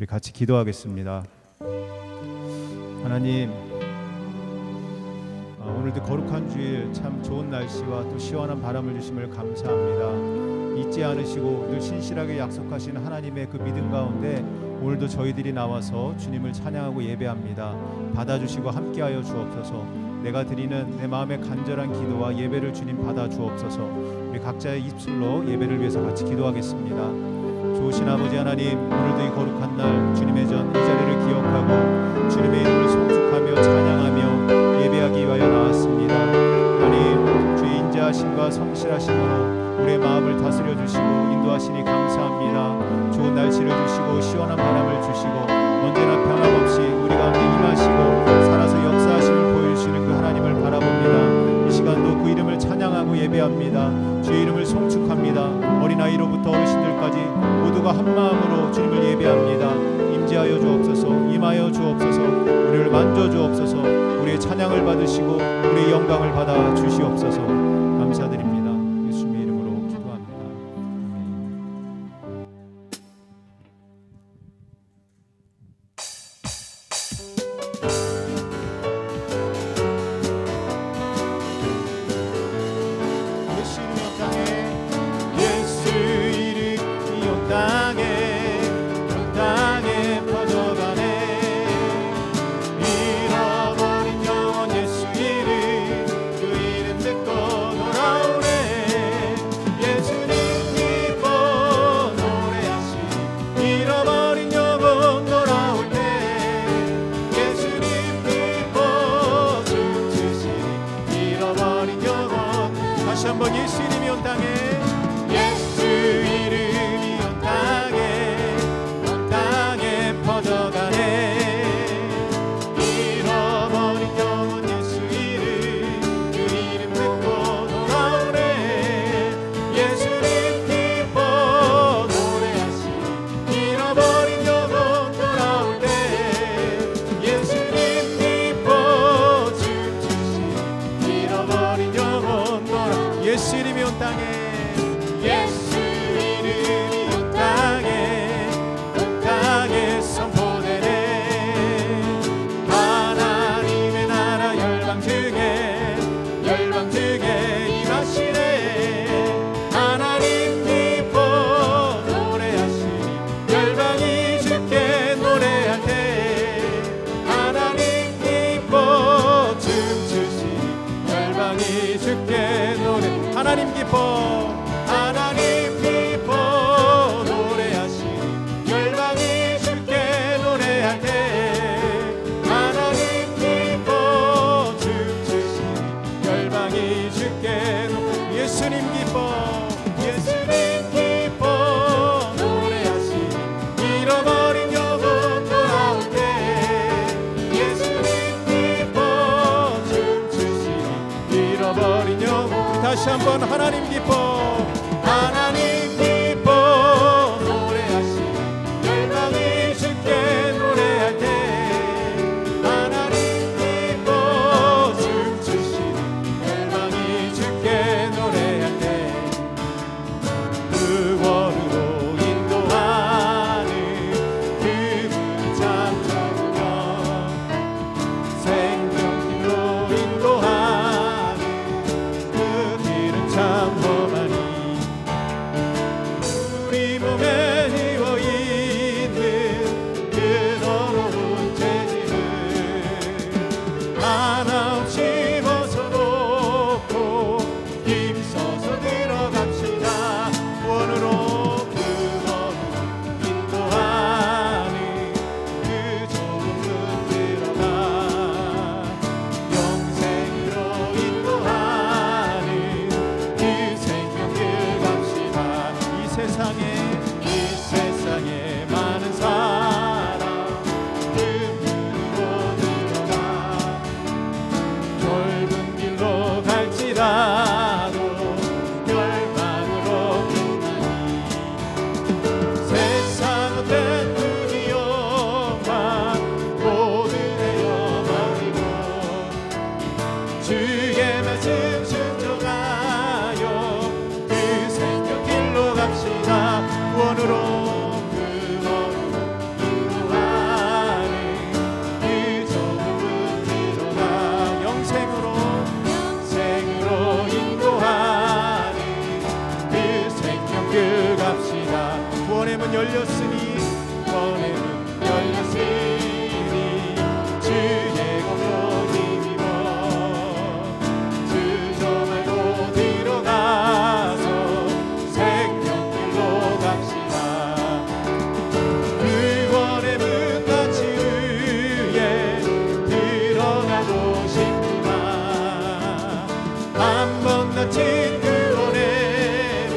우리 같이 기도하겠습니다. 하나님, 오늘도 거룩한 주일 참 좋은 날씨와 또 시원한 바람을 주심을 감사합니다. 잊지 않으시고 늘 신실하게 약속하신 하나님의 그 믿음 가운데 오늘도 저희들이 나와서 주님을 찬양하고 예배합니다. 받아주시고 함께하여 주옵소서. 내가 드리는 내 마음의 간절한 기도와 예배를 주님 받아 주옵소서. 우리 각자의 입술로 예배를 위해서 같이 기도하겠습니다. 좋으신 아버지 하나님, 오늘도 이 거룩한 날 주님의 전 이 자리를 기억하고 주님의 이름을 송축하며 찬양하며 예배하기 위하여 나왔습니다. 하나님, 주의 인자하심과 성실하심으로 우리의 마음을 다스려 주시고 인도하시니 감사합니다. 좋은 날씨를 주시고 시원한 바람을 주시고 언제나 변함없이 우리 가운데 임하시고 살아서 역사하심을 보여주시는 그 하나님을 바라봅니다. 이 시간도 그 이름을 찬양하고 예배합니다. 주의 이름을 송축합니다. 어린아이로부터 어르신들까지 모두가 한마음으로 주님을 예배합니다. 임재하여 주옵소서. 임하여 주옵소서. 우리를 만져 주옵소서. 우리의 찬양을 받으시고 우리의 영광을 받아 주시옵소서. 감사드립니다. 예수님의 이름으로 기도합니다. 한번 예수 이름이 온 땅에, 예수 이름이 온 땅에 퍼져가네. 잃어버린 영혼 예수 이름, 그 이름 듣고 돌아오네. 예수님 기뻐 노래하시. 잃어버린 영혼 돌아올 때 예수님 기뻐 춤추시. 잃어버린 영혼 돌아. 예수 이름이 온 땅에, 예수 이름이 온 땅에 선포되네. 하나님의 나라 열방 중에 임하시네. 하나님 기뻐 노래하시니 열방이 주께 노래할 때 하나님 기뻐 춤추시니 열방이 주께 노래. 하나님 기뻐, 하나님 기뻐 노래하시니 열방이 주께 노래할 때 하나님 기뻐 춤추시니 열방이 주께 노래. 예수님 기뻐, 예수님 기뻐 노래하시니 잃어버린 영혼 돌아올 때 예수님 기뻐 춤추시니 잃어버린 영혼. 다시 한번 하나님 기뻐, 하나님 기뻐 노래하시니 열방이 주께 노래할 때 하나님 기뻐 춤추시니 열방이 주께 노래할 때 의원으로 인도하는 그분 참 좋으며 생명길로 인도하는 참 험하니 닫힌 구원의 문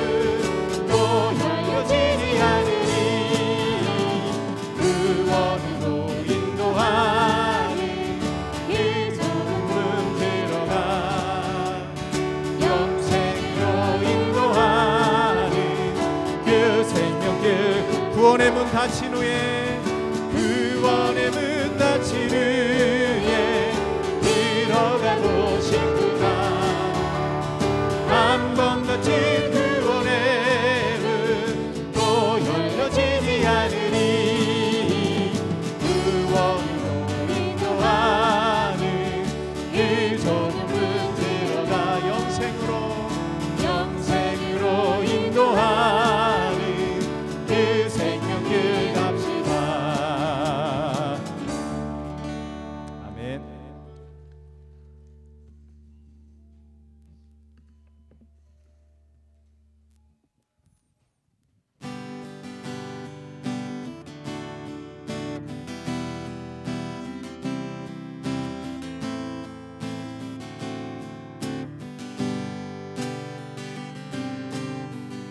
또 열려지지 않으니 구원으로 인도하는 그 좁은 문 들어가 영생으로 인도하는 그 생명길 구원의 문 닫힌 후에 구원의 문 닫힌 후에 들어가고 싶구나 한 번 닫힌 구원의 문 또 열려지지 않으니 구원으로 인도하는 그 좁은 문 들어가 영생으로 인도하는 그 생명길 갑시다. 아멘.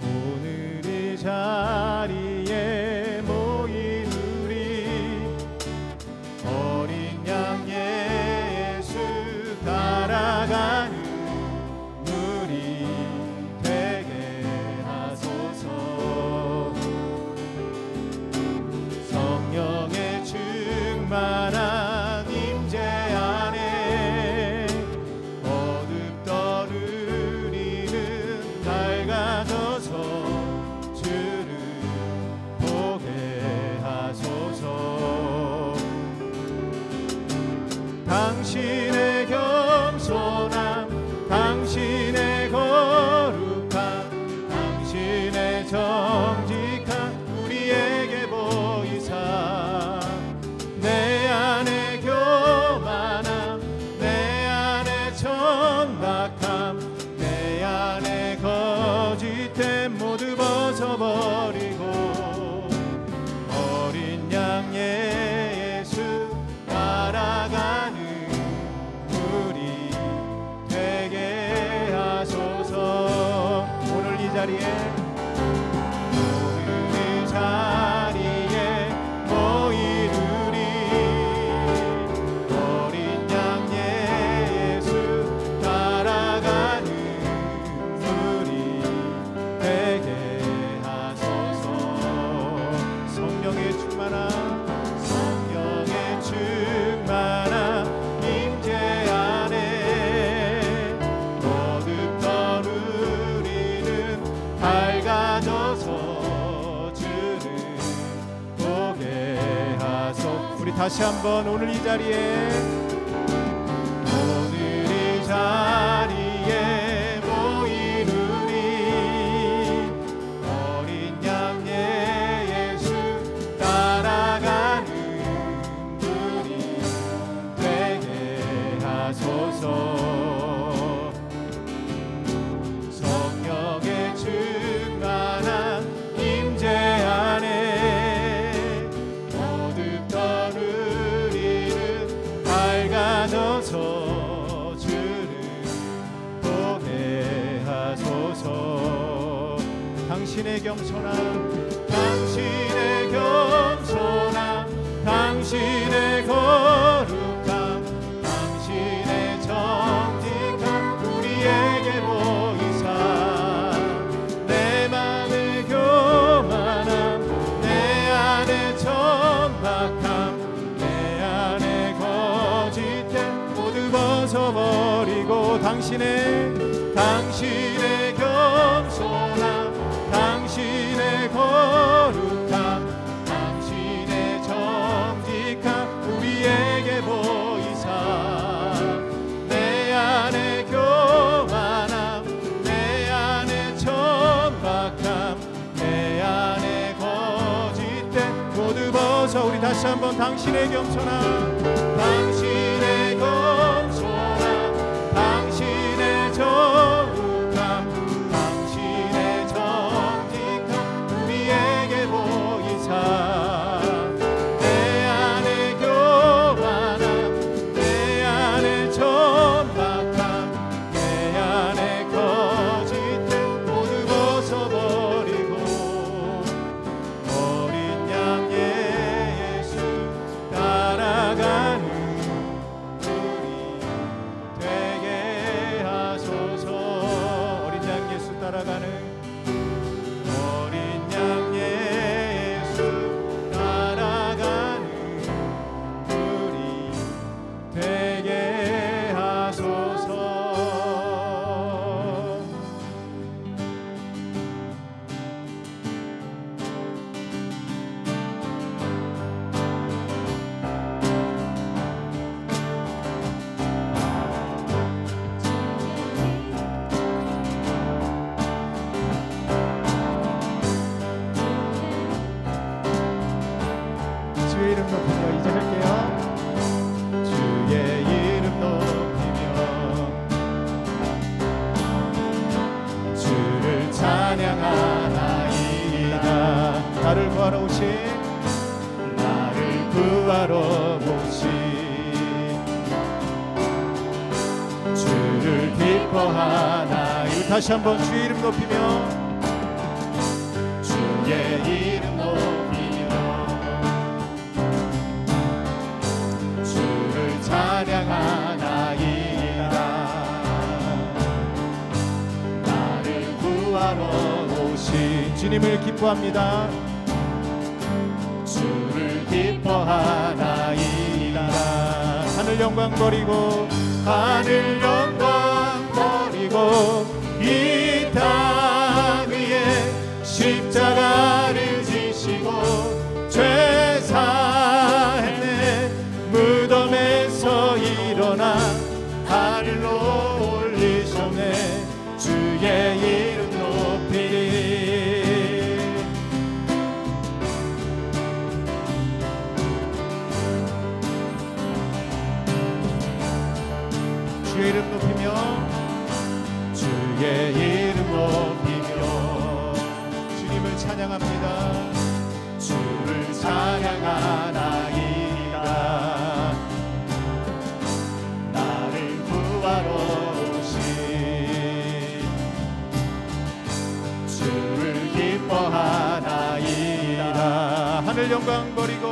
오늘 이 자리에 모인 우리 어린 양 예수 따라가는 우리 되게 하소서 성령의 충만한 임재 안에 거듭 떠르리는 밝아져서 주를 보게 하소서 당신의 겸손함 당신의 거룩함 당신의 정직함 우리에게 보이사 내 안에 교만함 내 안에 천박함 내 안에 거짓됨 모두 벗어버리고 어린 양 예수 따라가는 우리 되게 하소서 오늘 이 자리에 모인 우리 어린 양 예수 따라가는 우리 되게 하소서 성령의 충만한 임재 안에 거듭 떠르리는 밝아져서 주를 보게 하소 우리 다시 한번 오늘 이 자리에 모인 우리 어린 양 예수 따라가는 우리 되게 하소서 성령의 충만한 임재 안에 거듭 떠르리는 밝아져서 주를 보게 하소서 당신의 겸손함 당신의 거룩함 당신의 정직함 우리에게 보이사 내 맘의 교만함 내 안에 천박함 내 안에 거짓됨 모두 벗어버리고 당신의 겸손함 당신의 거룩함 당신의 정직함 우리에게 보이사 내 안에 교만함 내 안에 천박함 내 안에 거짓됨 모두 벗어 우리 다시 한번 당신의 겸손함 당신의 거룩함 당신의 정직함 우리에게 보이사 내 안에 교만함 내 안에 천박함 내 안에 찬양하나이다. 나를 구하러 오신 나를 구하러 오신 주를 기뻐하나이다. 다시 한번 주의 이름 높이며 주의 이름 높이며 주를 찬양하나이다. 나를 구하러 오신 주님을 기뻐합니다. 주를 기뻐하나이다. 하늘 영광 버리고 하늘 영광 버리고 이 땅 위에 십자가를 지시고 죄 사했네. 무덤에서 일어나 하늘로 올리셨네. 주의 이름 높이리. 주의 이름 높이며 주의 이름 높이며 주님을 찬양합니다. 주를 찬양하나이다. 나를 구하러 오신 주를 기뻐하나이다. 하늘 영광 버리고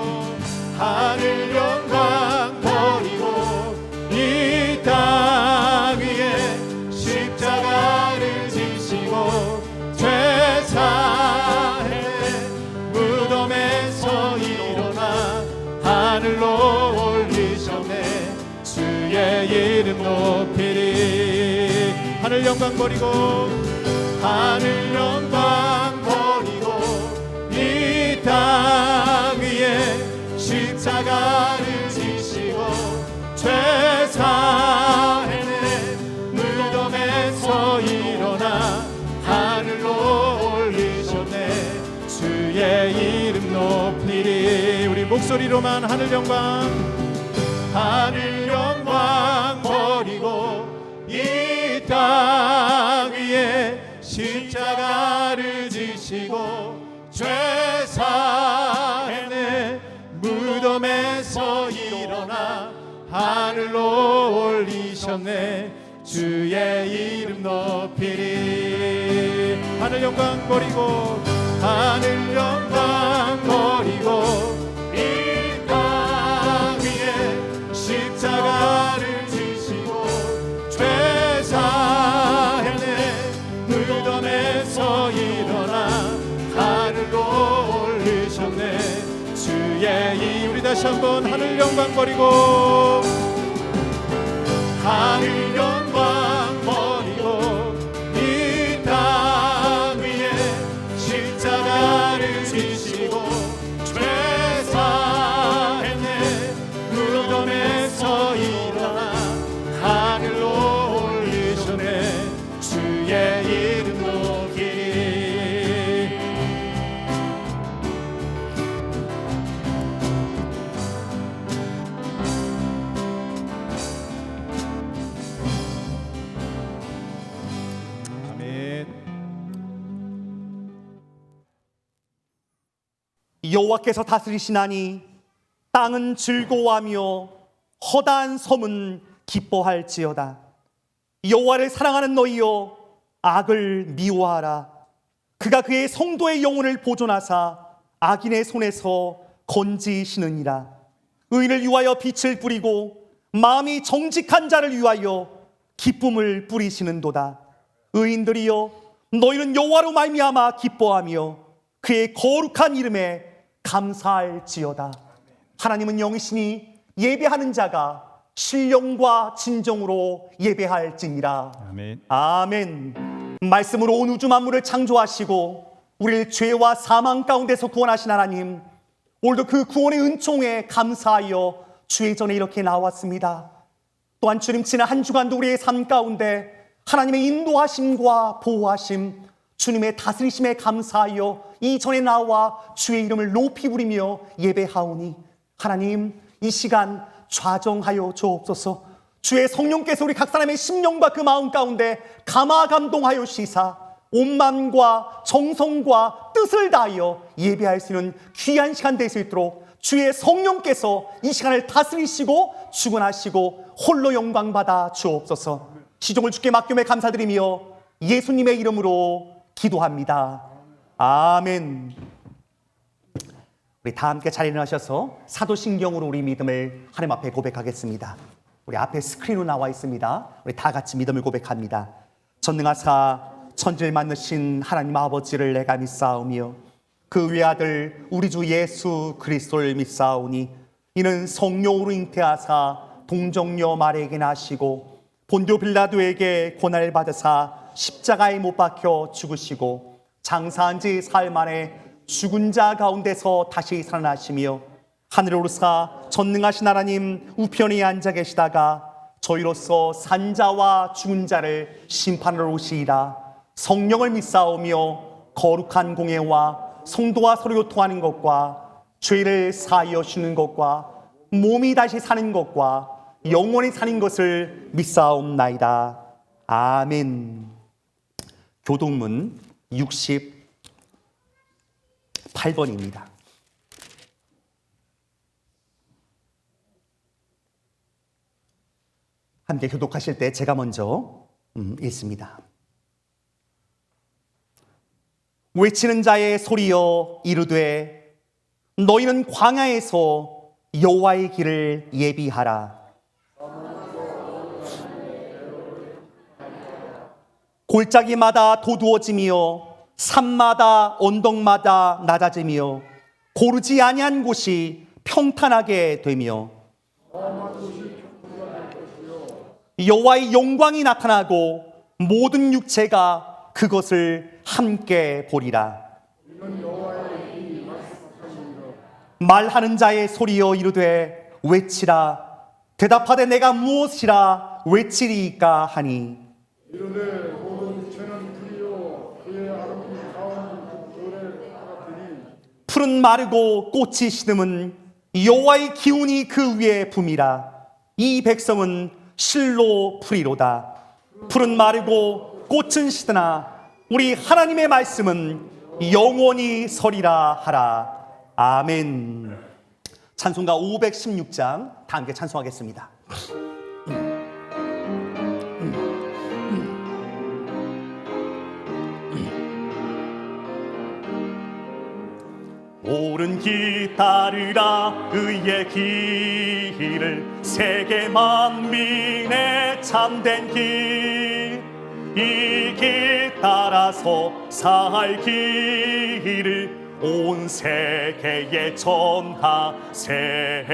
하늘 영광 버리고 이 땅 위에 십자가를 지시고 죄 사해 무덤에서 일어나 하늘로 올리셨네. 주의 이름 높이리. 하늘 영광 버리고 하늘 영광 버리고 이 땅 위에 십자가를 지시고 죄 사해내 무덤에서 일어나 하늘로 올리셨네. 주의 이름 높이리. 우리 목소리로만 하늘 영광 하늘 영광 버리고 이 땅 위에 십자가를 지시고 죄 사해내 무덤에서 일어나 하늘로 올리셨네. 주의 이름 높이리. 하늘 영광 버리고 하늘 영광 버리고 이 땅 위에 십자가를 지시고 죄 사해내 무덤에서 일어나 하늘로 올리셨네. 주의 이 우리 다시 한번 하늘 영광 버리고 하늘 영광 버리고 이 땅 위에 십자가를 지시고 죄 사했네. 무덤에서 일어나 하늘로 올리셨네. 주의 이름 높이리. 아멘. 여호와께서 다스리시나니 땅은 즐거워하며 허다한 섬은 기뻐할지어다. 여호와를 사랑하는 너희여 악을 미워하라. 그가 그의 성도의 영혼을 보존하사 악인의 손에서 건지시느니라. 의인을 위하여 빛을 뿌리고 마음이 정직한 자를 위하여 기쁨을 뿌리시는도다. 의인들이여 너희는 여호와로 말미암아 기뻐하며 그의 거룩한 이름에 감사할지어다. 하나님은 영이시니 예배하는 자가 신령과 진정으로 예배할지니라. 아멘. 아멘. 말씀으로 온 우주 만물을 창조하시고 우리를 죄와 사망 가운데서 구원하신 하나님, 오늘도 그 구원의 은총에 감사하여 주의 전에 이렇게 나왔습니다. 또한 주님 지난 한 주간도 우리의 삶 가운데 하나님의 인도하심과 보호하심, 주님의 다스리심에 감사하여 이 전에 나와 주의 이름을 높이 부리며 예배하오니 하나님 이 시간 좌정하여 주옵소서. 주의 성령께서 우리 각 사람의 심령과 그 마음 가운데 감화 감동하여 시사 온 마음과 정성과 뜻을 다하여 예배할 수 있는 귀한 시간 될 수 있도록 주의 성령께서 이 시간을 다스리시고 주관하시고 홀로 영광 받아 주옵소서. 시종을 주께 맡김에 감사드리며 예수님의 이름으로 기도합니다. 아멘. 우리 다 함께 자리를 하셔서 사도신경으로 우리 믿음을 하나님 앞에 고백하겠습니다. 우리 앞에 스크린으로 나와 있습니다. 우리 다 같이 믿음을 고백합니다. 전능하사 천지를 만드신 하나님 아버지를 내가 믿사오며 그 외아들 우리 주 예수 그리스도를 믿사오니 이는 성령으로 잉태하사 동정녀 마리아에게 나시고 본디오 빌라도에게 고난을 받으사 십자가에 못 박혀 죽으시고 장사한 지 사흘 만에 죽은 자 가운데서 다시 살아나시며 하늘에 오르사 전능하신 하나님 우편에 앉아 계시다가 저희로서 산자와 죽은 자를 심판하러 오시리라. 성령을 믿사오며 거룩한 공예와 성도와 서로 교통하는 것과 죄를 사하여 주는 것과 몸이 다시 사는 것과 영원히 사는 것을 믿사옵나이다. 아멘. 교동문 68번입니다. 함께 교독하실 때 제가 먼저 읽습니다. 외치는 자의 소리여 이르되 너희는 광야에서 여호와의 길을 예비하라. 골짜기마다 도두어지며 산마다 언덕마다 낮아지며 고르지 아니한 곳이 평탄하게 되며 여호와의 영광이 나타나고 모든 육체가 그것을 함께 보리라. 말하는 자의 소리여 이르되 외치라. 대답하되 내가 무엇이라 외치리이까 하니 이르되 모든 육체는 풀이요 그의 아름다운 가운 돌에 같으니 풀은 마르고 꽃이 시듬은 여호와의 기운이 그 위에 붐이라. 이 백성은 실로 풀이로다. 풀은 마르고 꽃은 시드나 우리 하나님의 말씀은 영원히 서리라 하라. 아멘. 찬송가 516장 다 함께 찬송하겠습니다. 옳은 길 따르라 의의 길을 세계 만민의 참된 길 이 길 따라서 살 길을 온 세계에 전하세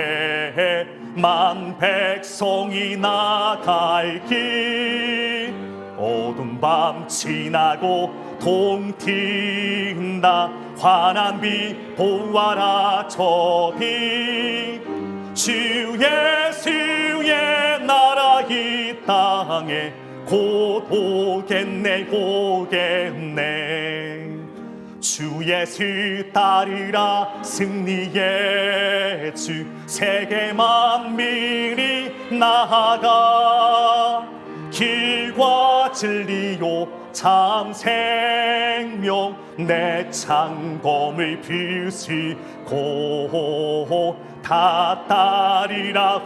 만 백성이 나갈 길 어두운 밤 지나고 동트인다 환한 빛 보아라 저 빛 주 예수의 나라 이 땅에 곧 오겠네 오겠네 주 예수 따르라 승리의 주 세계 만민이 나아가 길과 진리요 참 생명 내 창검을 뷰시고 다 따르라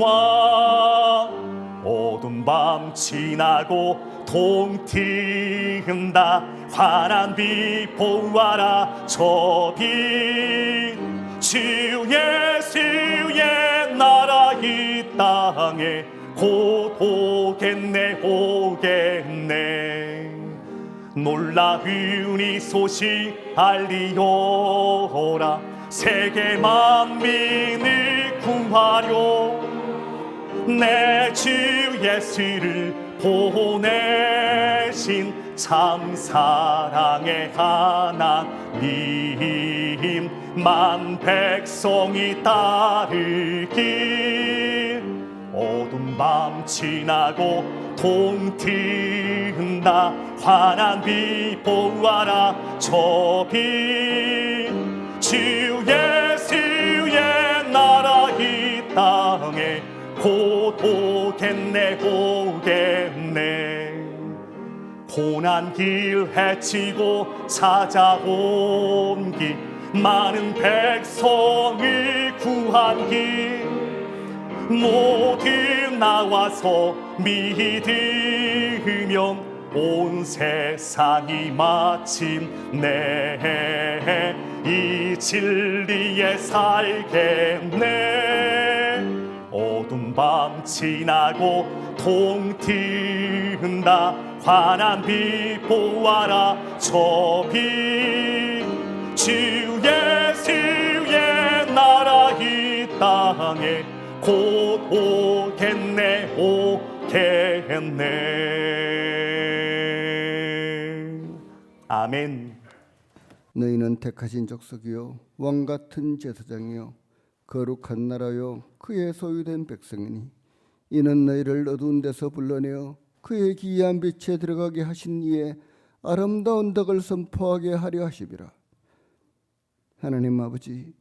화평왕 어두운 밤 지나고 동트인다 환한 빛 보아라 저 빛 주 예수의 나라 이 땅에 곧 오겠네 오겠네 놀라운 이 소식 알리오라 세계 만민을 구하려 내 주 예수를 보내신 참 사랑의 하나님 만 백성이 따르길 어두운 밤 지나고 동트인다 환한 빛 보아라 저 빛 주 예수의 나라 이 땅에 곧 오겠네 오겠네 고난길 헤치고 찾아온 길, 많은 백성을 구한 길, 모두 나와서 믿으면 온 세상이 마침내 이 진리에 살겠네. 어두운 밤 지나고 동트는다. 환한 빛 보아라 저 빛. 주 예수의 나라 이 땅에 곧 오겠네 오겠네. 아멘. 너희는 택하신 족속이요 왕같은 제사장이요 거룩한 나라요 그의 소유된 백성이니 이는 너희를 어두운 데서 불러내어 그의 기이한 빛에 들어가게 하신 이의 아름다운 덕을 선포하게 하려 하심이라. 하나님 아버지,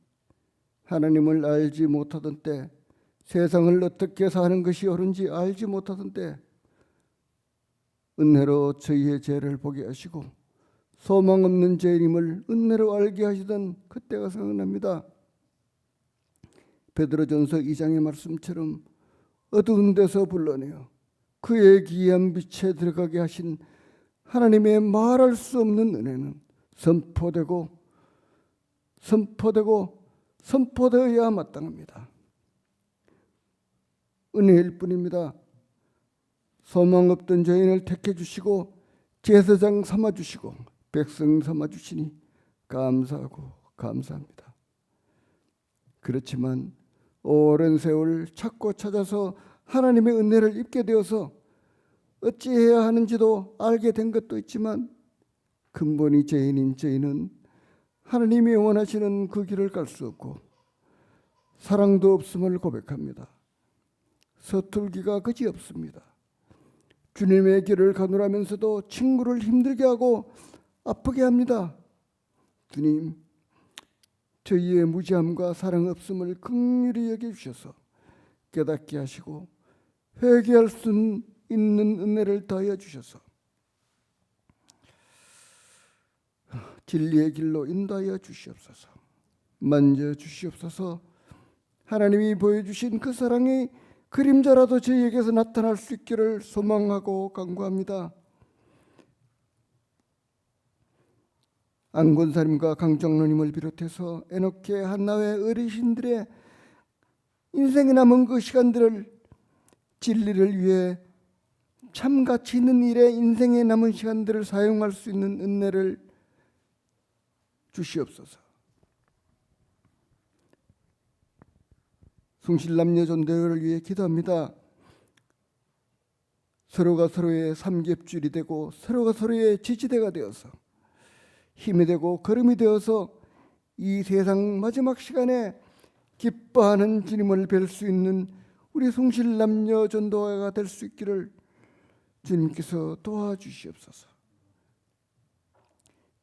하나님을 알지 못하던 때, 세상을 어떻게 사는 것이 옳은지 알지 못하던 때 은혜로 저희의 죄를 보게 하시고 소망 없는 죄인임을 은혜로 알게 하시던 그때가 생각납니다. 베드로전서 2장의 말씀처럼 어두운 데서 불러내어 그의 기이한 빛에 들어가게 하신 하나님의 말할 수 없는 은혜는 선포되어야 마땅합니다. 은혜일 뿐입니다. 소망 없던 죄인을 택해 주시고 제사장 삼아 주시고 백성 삼아 주시니 감사하고 감사합니다. 그렇지만 오랜 세월 찾고 찾아서 하나님의 은혜를 입게 되어서 어찌해야 하는지도 알게 된 것도 있지만 근본이 죄인인 저희는 하나님이 원하시는 그 길을 갈 수 없고 사랑도 없음을 고백합니다. 서툴기가 그지 없습니다. 주님의 길을 가누라면서도 친구를 힘들게 하고 아프게 합니다. 주님, 저희의 무지함과 사랑 없음을 긍휼히 여겨주셔서 깨닫게 하시고 회개할 수 있는 은혜를 더하여 주셔서 진리의 길로 인도하여 주시옵소서. 만져 주시옵소서. 하나님이 보여주신 그 사랑의 그림자라도 저희에게서 나타날 수 있기를 소망하고 간구합니다. 안권사님과 강정로님을 비롯해서 에녹회 한나회 어르신들의 인생에 남은 그 시간들을 진리를 위해 참 가치 있는 일에 인생에 남은 시간들을 사용할 수 있는 은혜를 주시옵소서. 숭실남녀 존대를 위해 기도합니다. 서로가 서로의 삼겹줄이 되고 서로가 서로의 지지대가 되어서 힘이 되고 걸음이 되어서 이 세상 마지막 시간에 기뻐하는 주님을 뵐 수 있는 우리 숭실남녀 전도회가 될 수 있기를 주님께서 도와주시옵소서.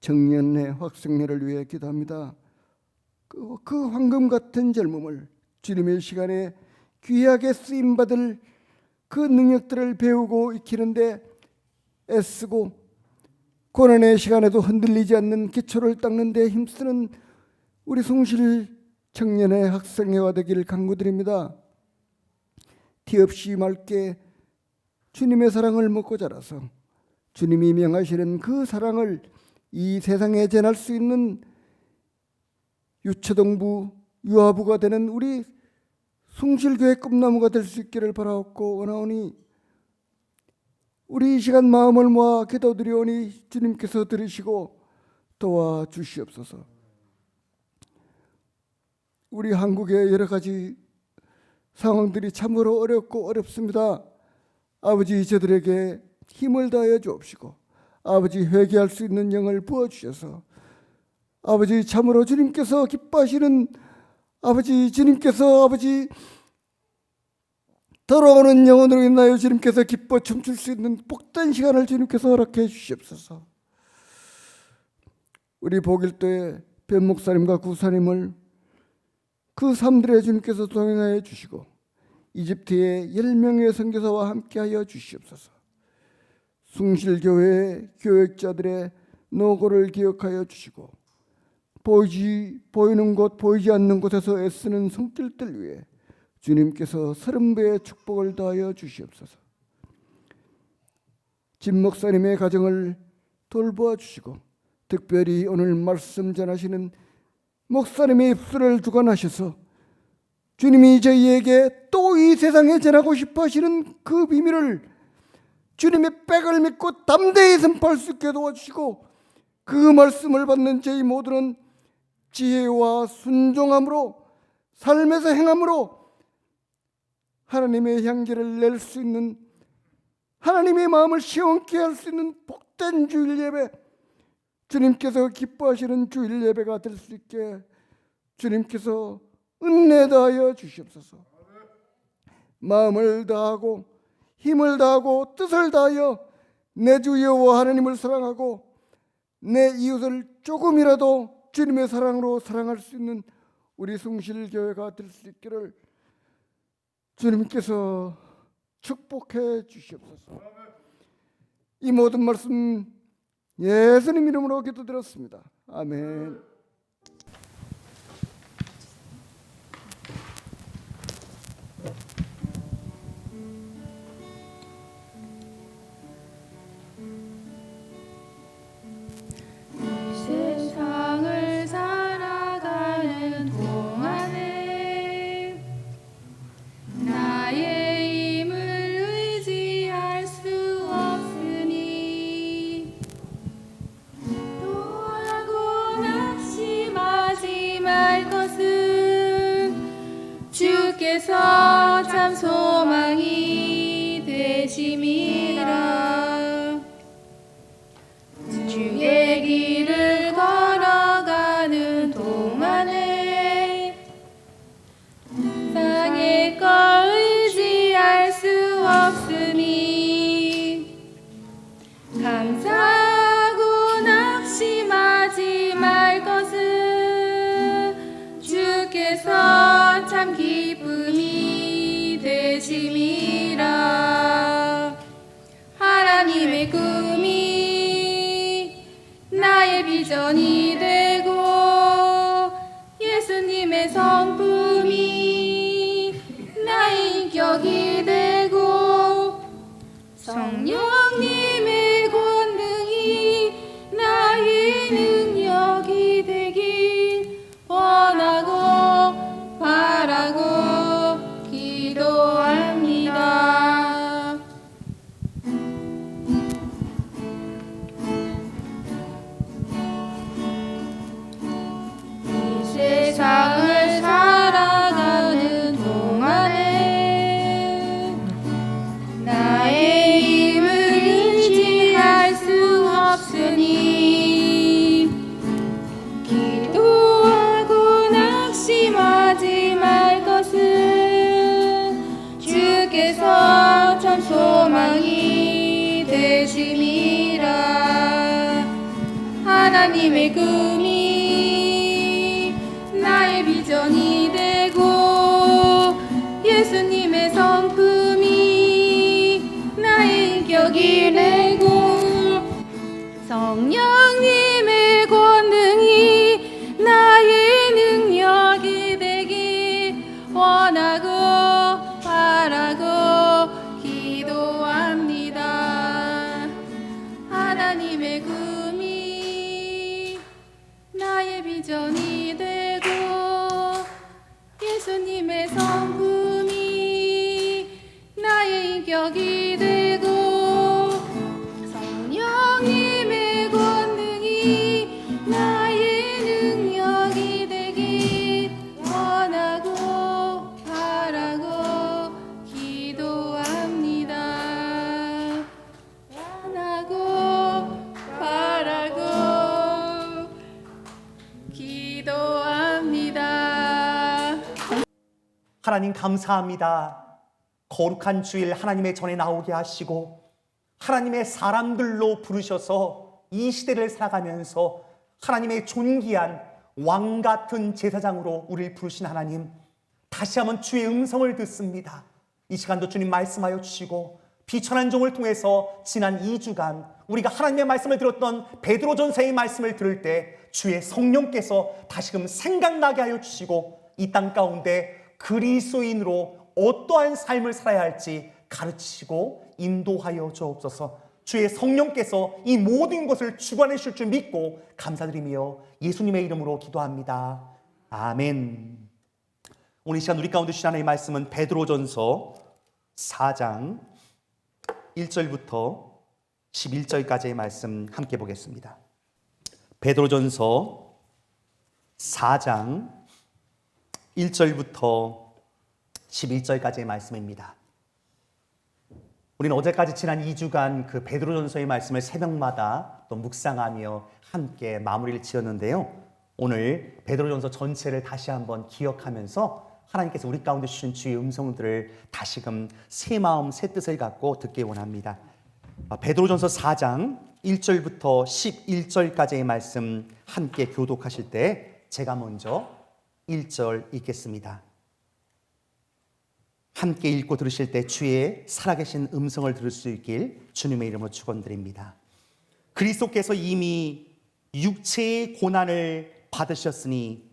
청년회 확성회를 위해 기도합니다. 그 황금 같은 젊음을 주님의 시간에 귀하게 쓰임받을 그 능력들을 배우고 익히는데 애쓰고 고난의 시간에도 흔들리지 않는 기초를 닦는 데 힘쓰는 우리 숭실 청년의 학생회와 되기를 간구드립니다. 티 없이 맑게 주님의 사랑을 먹고 자라서 주님이 명하시는 그 사랑을 이 세상에 전할 수 있는 유초동부 유아부가 되는 우리 숭실교회 꿈나무가 될 수 있기를 바라옵고 원하오니 우리 이 시간 마음을 모아 기도드리오니 주님께서 들으시고 도와주시옵소서. 우리 한국의 여러 가지 상황들이 참으로 어렵고 어렵습니다. 아버지, 저들에게 힘을 다하여 주옵시고 아버지, 회개할 수 있는 영을 부어주셔서 아버지, 참으로 주님께서 기뻐하시는 아버지, 주님께서 아버지 돌아오는 영혼으로 인하여 주님께서 기뻐 춤출 수 있는 복된 시간을 주님께서 허락해 주시옵소서. 우리 복일도의 변 목사님과 구사님을 그 삶들에 주님께서 동행하여 주시고 이집트의 10명의 선교사와 함께하여 주시옵소서. 숭실교회 교역자들의 노고를 기억하여 주시고 보이는 곳 보이지 않는 곳에서 애쓰는 손길들 위해 주님께서 30배의 축복을 더하여 주시옵소서. 진 목사님의 가정을 돌보아 주시고 특별히 오늘 말씀 전하시는 목사님의 입술을 주관하셔서 주님이 저희에게 또 이 세상에 전하고 싶어 하시는 그 비밀을 주님의 백을 믿고 담대히 선포할 수 있게 도와주시고 그 말씀을 받는 저희 모두는 지혜와 순종함으로 삶에서 행함으로 하나님의 향기를 낼 수 있는, 하나님의 마음을 시원케 할 수 있는 복된 주일 예배, 주님께서 기뻐하시는 주일 예배가 될 수 있게 주님께서 은혜 다하여 주시옵소서. 마음을 다하고 힘을 다하고 뜻을 다하여 내 주 여호와 하나님을 사랑하고 내 이웃을 조금이라도 주님의 사랑으로 사랑할 수 있는 우리 숭실교회가 될 수 있기를 주님께서 축복해 주시옵소서. 이 모든 말씀 예수님 이름으로 기도드렸습니다. 아멘. 세상을 살아가는 동안에 나의 힘을 의지할 수 없으니 또하고 낙심하지 말 것은 주께서 참 소망이 되심이라. 주의 길을 걸어가는 동안에 땅의 것 의지할 수 없으니 감사하고 낙심하지 말 것은 주께서 참 기쁨이 되심이라. 하나님의 꿈이 나의 비전이 되고 예수님의 성품이 나의 인격이 되고 성령님의 권능이 나의 능력이 되길 원하고 바라고 기도합니다. 세상을 살아가는 동안에 나의 힘을 의지할 수 없으니 기도하고 낙심하지 말 것은 주께서 참 소망이 되심이라. 하나님의 꿈이 나의 비전이 되고 예수님의 성품이 나의 인격이 되고 성령님의 권능이 나의 능력이 되길 원하고 바라고 기도합니다. 하나님의 꿈이 나의 비전이 되고 예수님의 성품이 나의 인격이 되고 성령님의 권능이 나의 능력이 되길 원하고 바라고 기도합니다. 원하고 바라고 기도합니다. 하나님 감사합니다. 거룩한 주일 하나님의 전에 나오게 하시고 하나님의 사람들로 부르셔서 이 시대를 살아가면서 하나님의 존귀한 왕 같은 제사장으로 우리를 부르신 하나님, 다시 한번 주의 음성을 듣습니다. 이 시간도 주님 말씀하여 주시고 비천한 종을 통해서 지난 2주간 우리가 하나님의 말씀을 들었던 베드로전서의 말씀을 들을 때 주의 성령께서 다시금 생각나게 하여 주시고 이 땅 가운데 그리스도인으로 어떠한 삶을 살아야 할지 가르치시고 인도하여 주옵소서. 주의 성령께서 이 모든 것을 주관하실 줄 믿고 감사드리며 예수님의 이름으로 기도합니다. 아멘. 오늘 이 시간 우리 가운데 주신 하나님의 말씀은 베드로전서 4장 1절부터 11절까지의 말씀 함께 보겠습니다. 베드로전서 4장 1절부터 11절까지의 말씀입니다. 우리는 어제까지 지난 2주간 그 베드로전서의 말씀을 새벽마다 또 묵상하며 함께 마무리를 지었는데요. 오늘 베드로전서 전체를 다시 한번 기억하면서 하나님께서 우리 가운데 주신 주의 음성들을 다시금 새 마음 새 뜻을 갖고 듣기 원합니다. 베드로전서 4장 1절부터 11절까지의 말씀 함께 교독하실 때 제가 먼저 1절 읽겠습니다. 함께 읽고 들으실 때 주의 살아계신 음성을 들을 수 있길 주님의 이름으로 축원드립니다. 그리스도께서 이미 육체의 고난을 받으셨으니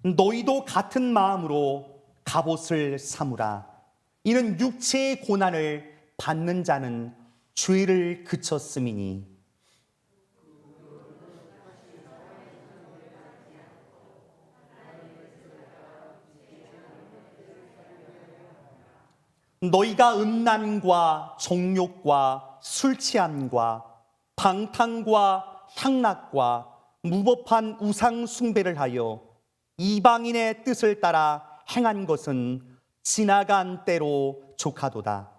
너희도 같은 마음으로 갑옷을 삼으라. 이는 육체의 고난을 받는 자는 죄를 그쳤음이니 너희가 음란과 정욕과 술 취함과 방탕과 향락과 무법한 우상 숭배를 하여 이방인의 뜻을 따라 행한 것은 지나간 때로 족하도다.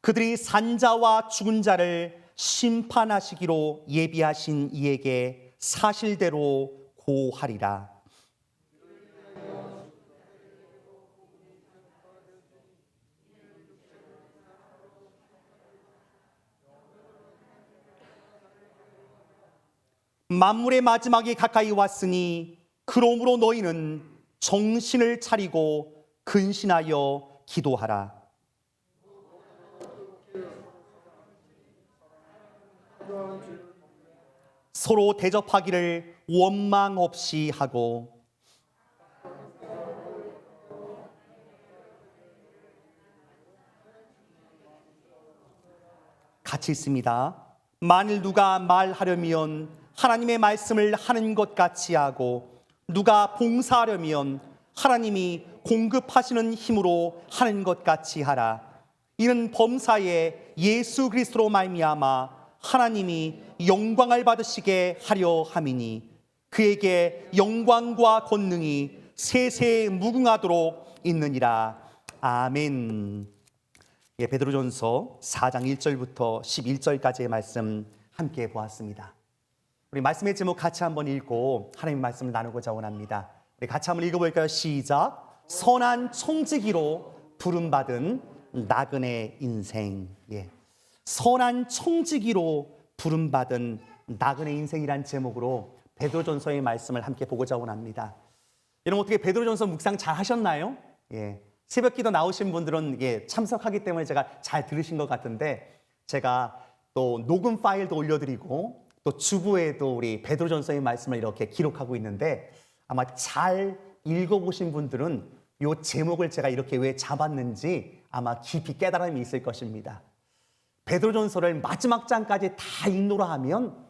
그들이 산자와 죽은 자를 심판하시기로 예비하신 이에게 사실대로 고하리라. 만물의 마지막이 가까이 왔으니 그러므로 너희는 정신을 차리고 근신하여 기도하라. 서로 대접하기를 원망 없이 하고 같이 있습니다. 만일 누가 말하려면 하나님의 말씀을 하는 것 같이 하고 누가 봉사하려면 하나님이 공급하시는 힘으로 하는 것 같이 하라. 이는 범사에 예수 그리스도로 말미암아 하나님이 영광을 받으시게 하려 함이니 그에게 영광과 권능이 세세에 무궁하도록 있느니라. 아멘. 예, 베드로전서 4장 1절부터 11절까지의 말씀 함께 보았습니다. 우리 말씀의 제목 같이 한번 읽고 하나님의 말씀을 나누고자 원합니다. 우리 같이 한번 읽어볼까요? 시작. 선한 청지기로 부름받은 나그네 인생. 예. 선한 청지기로 부름받은 나그네 인생이란 제목으로 베드로전서의 말씀을 함께 보고자 원합니다. 여러분 어떻게 베드로전서 묵상 잘 하셨나요? 예. 새벽기도 나오신 분들은 참석하기 때문에 제가 잘 들으신 것 같은데 제가 또 녹음 파일도 올려드리고 또 주부에도 우리 베드로전서의 말씀을 이렇게 기록하고 있는데 아마 잘 읽어보신 분들은 이 제목을 제가 이렇게 왜 잡았는지 아마 깊이 깨달음이 있을 것입니다. 베드로전서를 마지막 장까지 다 읽노라 하면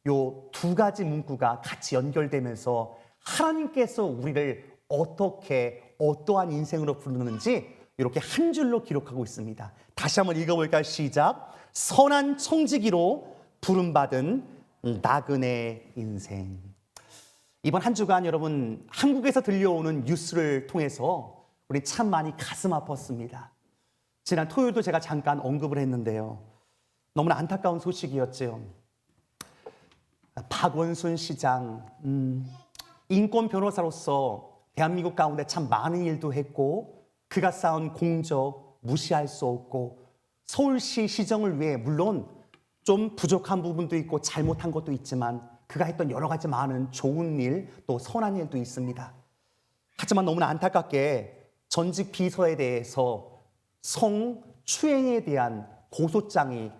요 두 가지 문구가 같이 연결되면서 하나님께서 우리를 어떻게 어떠한 인생으로 부르는지 이렇게 한 줄로 기록하고 있습니다. 다시 한번 읽어볼까요? 시작. 선한 청지기로 부름받은 나그네 인생. 이번 한 주간 여러분 한국에서 들려오는 뉴스를 통해서 우리 참 많이 가슴 아팠습니다. 지난 토요일도 제가 잠깐 언급을 했는데요. 너무나 안타까운 소식이었죠. 박원순 시장 인권 변호사로서 대한민국 가운데 참 많은 일도 했고 그가 쌓은 공적 무시할 수 없고 서울시 시정을 위해 물론 좀 부족한 부분도 있고 잘못한 것도 있지만 그가 했던 여러 가지 많은 좋은 일, 또 선한 일도 있습니다. 하지만 너무나 안타깝게 전직 비서에 대해서 성추행에 대한 고소장이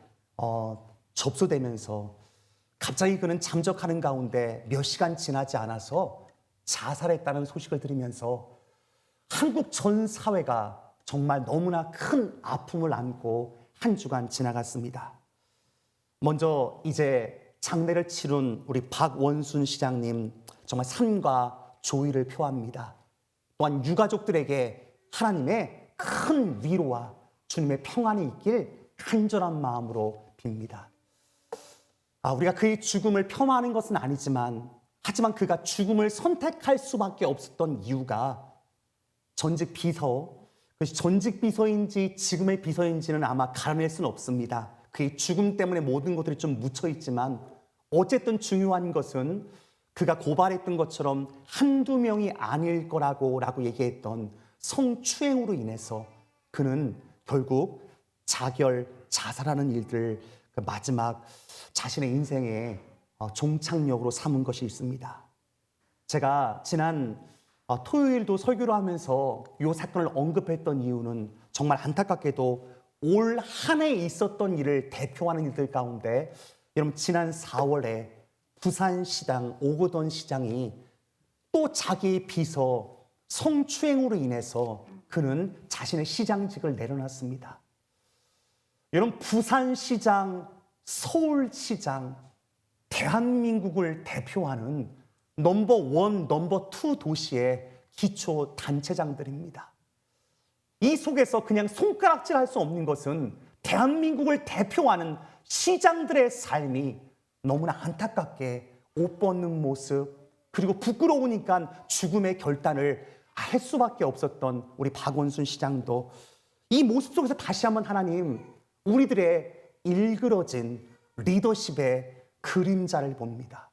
접수되면서 갑자기 그는 잠적하는 가운데 몇 시간 지나지 않아서 자살했다는 소식을 들으면서 한국 전 사회가 정말 너무나 큰 아픔을 안고 한 주간 지나갔습니다. 먼저 이제 장례를 치룬 우리 박원순 시장님, 정말 삶과 조의를 표합니다. 또한 유가족들에게 하나님의 큰 위로와 주님의 평안이 있길 간절한 마음으로 빕니다. 우리가 그의 죽음을 폄하하는 것은 아니지만, 하지만 그가 죽음을 선택할 수밖에 없었던 이유가 전직 비서, 그것이 전직 비서인지 지금의 비서인지는 아마 가려낼 수는 없습니다. 그의 죽음 때문에 모든 것들이 좀 묻혀 있지만, 어쨌든 중요한 것은 그가 고발했던 것처럼 한두 명이 아닐 거라고 얘기했던 성추행으로 인해서 그는 결국 자살하는 일들을 마지막 자신의 인생의 종착역으로 삼은 것이 있습니다. 제가 지난 토요일도 설교를 하면서 이 사건을 언급했던 이유는 정말 안타깝게도 올 한 해 있었던 일을 대표하는 일들 가운데, 여러분, 지난 4월에 부산시당 오거돈 시장이 또 자기의 비서 성추행으로 인해서 그는 자신의 시장직을 내려놨습니다. 여러분, 부산시장, 서울시장, 대한민국을 대표하는 넘버 원, 넘버 투 도시의 기초 단체장들입니다. 이 속에서 그냥 손가락질 할 수 없는 것은 대한민국을 대표하는 시장들의 삶이 너무나 안타깝게 옷 벗는 모습, 그리고 부끄러우니까 죽음의 결단을 할 수밖에 없었던 우리 박원순 시장도 이 모습 속에서 다시 한번 하나님, 우리들의 일그러진 리더십의 그림자를 봅니다.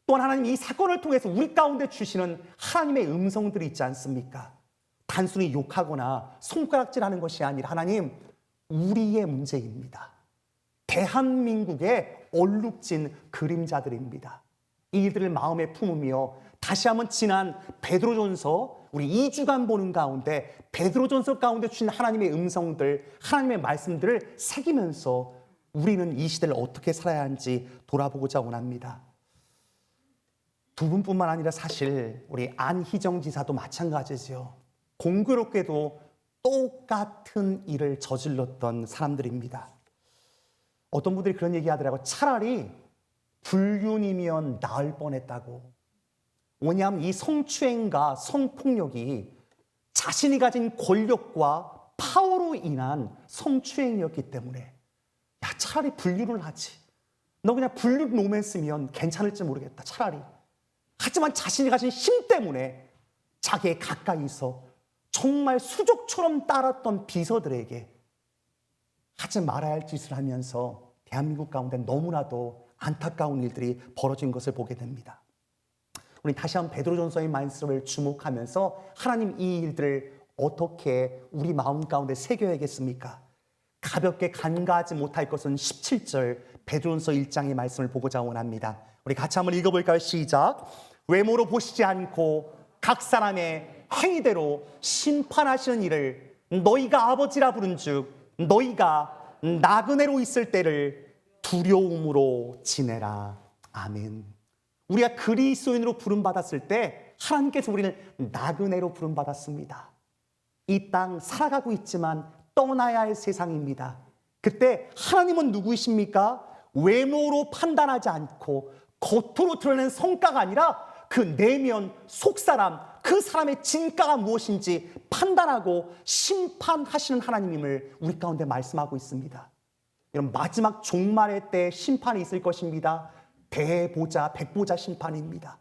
또한 하나님, 이 사건을 통해서 우리 가운데 주시는 하나님의 음성들이 있지 않습니까? 단순히 욕하거나 손가락질하는 것이 아니라 하나님, 우리의 문제입니다. 대한민국의 얼룩진 그림자들입니다. 이들을 마음에 품으며 다시 한번 지난 베드로전서 우리 2주간 보는 가운데 베드로전서 가운데 주신 하나님의 음성들, 하나님의 말씀들을 새기면서 우리는 이 시대를 어떻게 살아야 하는지 돌아보고자 원합니다. 두 분뿐만 아니라 사실 우리 안희정 지사도 마찬가지죠. 공교롭게도 똑같은 일을 저질렀던 사람들입니다. 어떤 분들이 그런 얘기 하더라고요. 차라리 불륜이면 나을 뻔했다고. 왜냐하면 이 성추행과 성폭력이 자신이 가진 권력과 파워로 인한 성추행이었기 때문에, 야, 차라리 불륜을 하지. 너 그냥 불륜 로맨스면 괜찮을지 모르겠다, 차라리. 하지만 자신이 가진 힘 때문에 자기의 가까이서 정말 수족처럼 따랐던 비서들에게 하지 말아야 할 짓을 하면서 대한민국 가운데 너무나도 안타까운 일들이 벌어진 것을 보게 됩니다. 우리 다시 한번 베드로전서의 말씀을 주목하면서 하나님, 이 일들을 어떻게 우리 마음 가운데 새겨야겠습니까? 가볍게 간과하지 못할 것은 17절 베드로전서 1장의 말씀을 보고자 원합니다. 우리 같이 한번 읽어볼까요? 시작. 외모로 보시지 않고 각 사람의 행위대로 심판하시는 일을 너희가 아버지라 부른즉 너희가 나그네로 있을 때를 두려움으로 지내라. 아멘. 우리가 그리스도인으로 부름받았을 때 하나님께서 우리를 나그네로 부름받았습니다. 이 땅 살아가고 있지만 떠나야 할 세상입니다. 그때 하나님은 누구이십니까? 외모로 판단하지 않고 겉으로 드러내는 성과가 아니라 그 내면 속사람, 그 사람의 진가가 무엇인지 판단하고 심판하시는 하나님임을 우리 가운데 말씀하고 있습니다. 이런 마지막 종말의 때 심판이 있을 것입니다. 대보자, 백보자 심판입니다.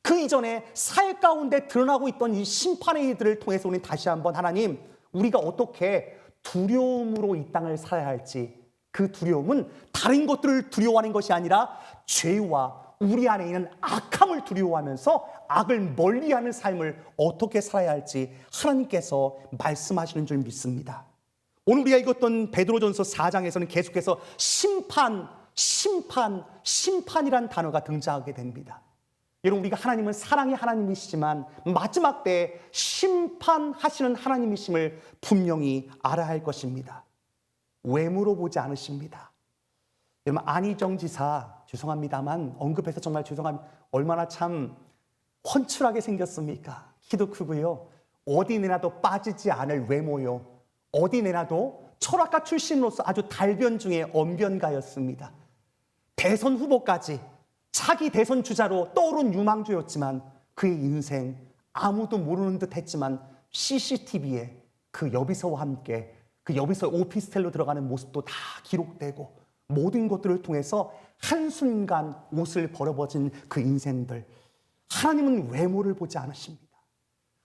그 이전에 사회 가운데 드러나고 있던 이 심판의 일들을 통해서 우리는 다시 한번 하나님, 우리가 어떻게 두려움으로 이 땅을 살아야 할지, 그 두려움은 다른 것들을 두려워하는 것이 아니라 죄와 우리 안에 있는 악함을 두려워하면서 악을 멀리하는 삶을 어떻게 살아야 할지 하나님께서 말씀하시는 줄 믿습니다. 오늘 우리가 읽었던 베드로전서 4장에서는 계속해서 심판, 심판이란 단어가 등장하게 됩니다. 여러분, 우리가 하나님은 사랑의 하나님이시지만 마지막 때에 심판하시는 하나님이심을 분명히 알아야 할 것입니다. 외모로 보지 않으십니다. 여러분, 안희정 지사 죄송합니다만 언급해서 정말 죄송합니다. 얼마나 참 훤칠하게 생겼습니까? 키도 크고요. 어디 내놔도 빠지지 않을 외모요. 어디 내놔도 철학가 출신으로서 아주 달변 중에 언변가였습니다. 대선 후보까지 차기 대선 주자로 떠오른 유망주였지만 그의 인생 아무도 모르는 듯 했지만 CCTV에 그 여비서와 함께 그 여비서 오피스텔로 들어가는 모습도 다 기록되고 모든 것들을 통해서 한순간 옷을 벌어버진 그 인생들. 하나님은 외모를 보지 않으십니다.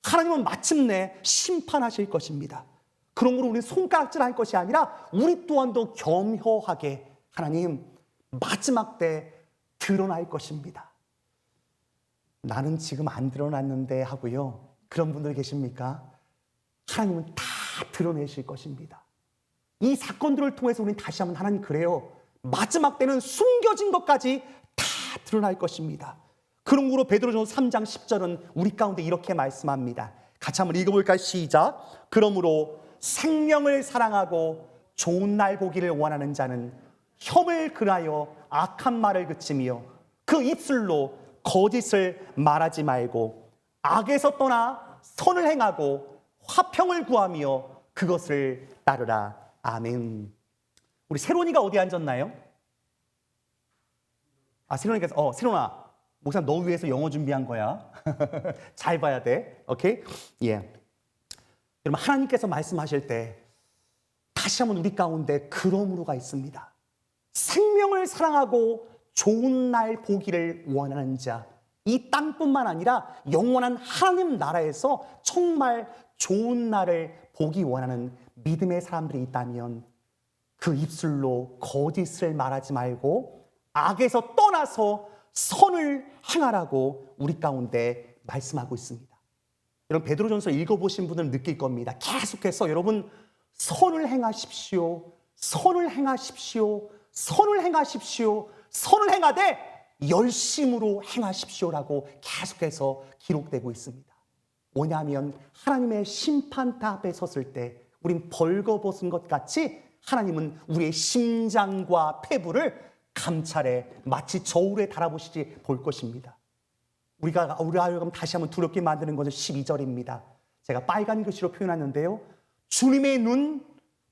하나님은 마침내 심판하실 것입니다. 그런 걸로 우리는 손가락질할 것이 아니라 우리 또한도 겸허하게 하나님 마지막 때 드러날 것입니다. 나는 지금 안 드러났는데 하고요. 그런 분들 계십니까? 하나님은 다 드러내실 것입니다. 이 사건들을 통해서 우리는 다시 한번 하나님 그래요. 마지막 때는 숨겨진 것까지 다 드러날 것입니다. 그런 거로 베드로전서 3장 10절은 우리 가운데 이렇게 말씀합니다. 같이 한번 읽어볼까요? 시작. 그러므로 생명을 사랑하고 좋은 날 보기를 원하는 자는 혐을 그하여 악한 말을 그치며 그 입술로 거짓을 말하지 말고 악에서 떠나 선을 행하고 화평을 구하며 그것을 따르라. 아멘. 우리 세론이가 어디 앉았나요? 세론아, 목사님 너 위해서 영어 준비한 거야. 잘 봐야 돼. 오케이? 예. 여러분, 하나님께서 말씀하실 때 다시 한번 우리 가운데 그러므로가 있습니다. 생명을 사랑하고 좋은 날 보기를 원하는 자, 이 땅뿐만 아니라 영원한 하나님 나라에서 정말 좋은 날을 보기 원하는 믿음의 사람들이 있다면 그 입술로 거짓을 말하지 말고 악에서 떠나서 선을 행하라고 우리 가운데 말씀하고 있습니다. 여러분, 베드로전서 읽어보신 분들은 느낄 겁니다. 계속해서 여러분 선을 행하십시오. 선을 행하십시오. 선을 행하십시오. 선을 행하되 열심으로 행하십시오라고 계속해서 기록되고 있습니다. 뭐냐면 하나님의 심판대 앞에 섰을 때 우린 벌거벗은 것 같이 하나님은 우리의 심장과 폐부를 감찰해 마치 저울에 달아보시지 볼 것입니다. 우리가 하여금 다시 한번 두렵게 만드는 것은 12절입니다. 제가 빨간 글씨로 표현했는데요. 주님의 눈,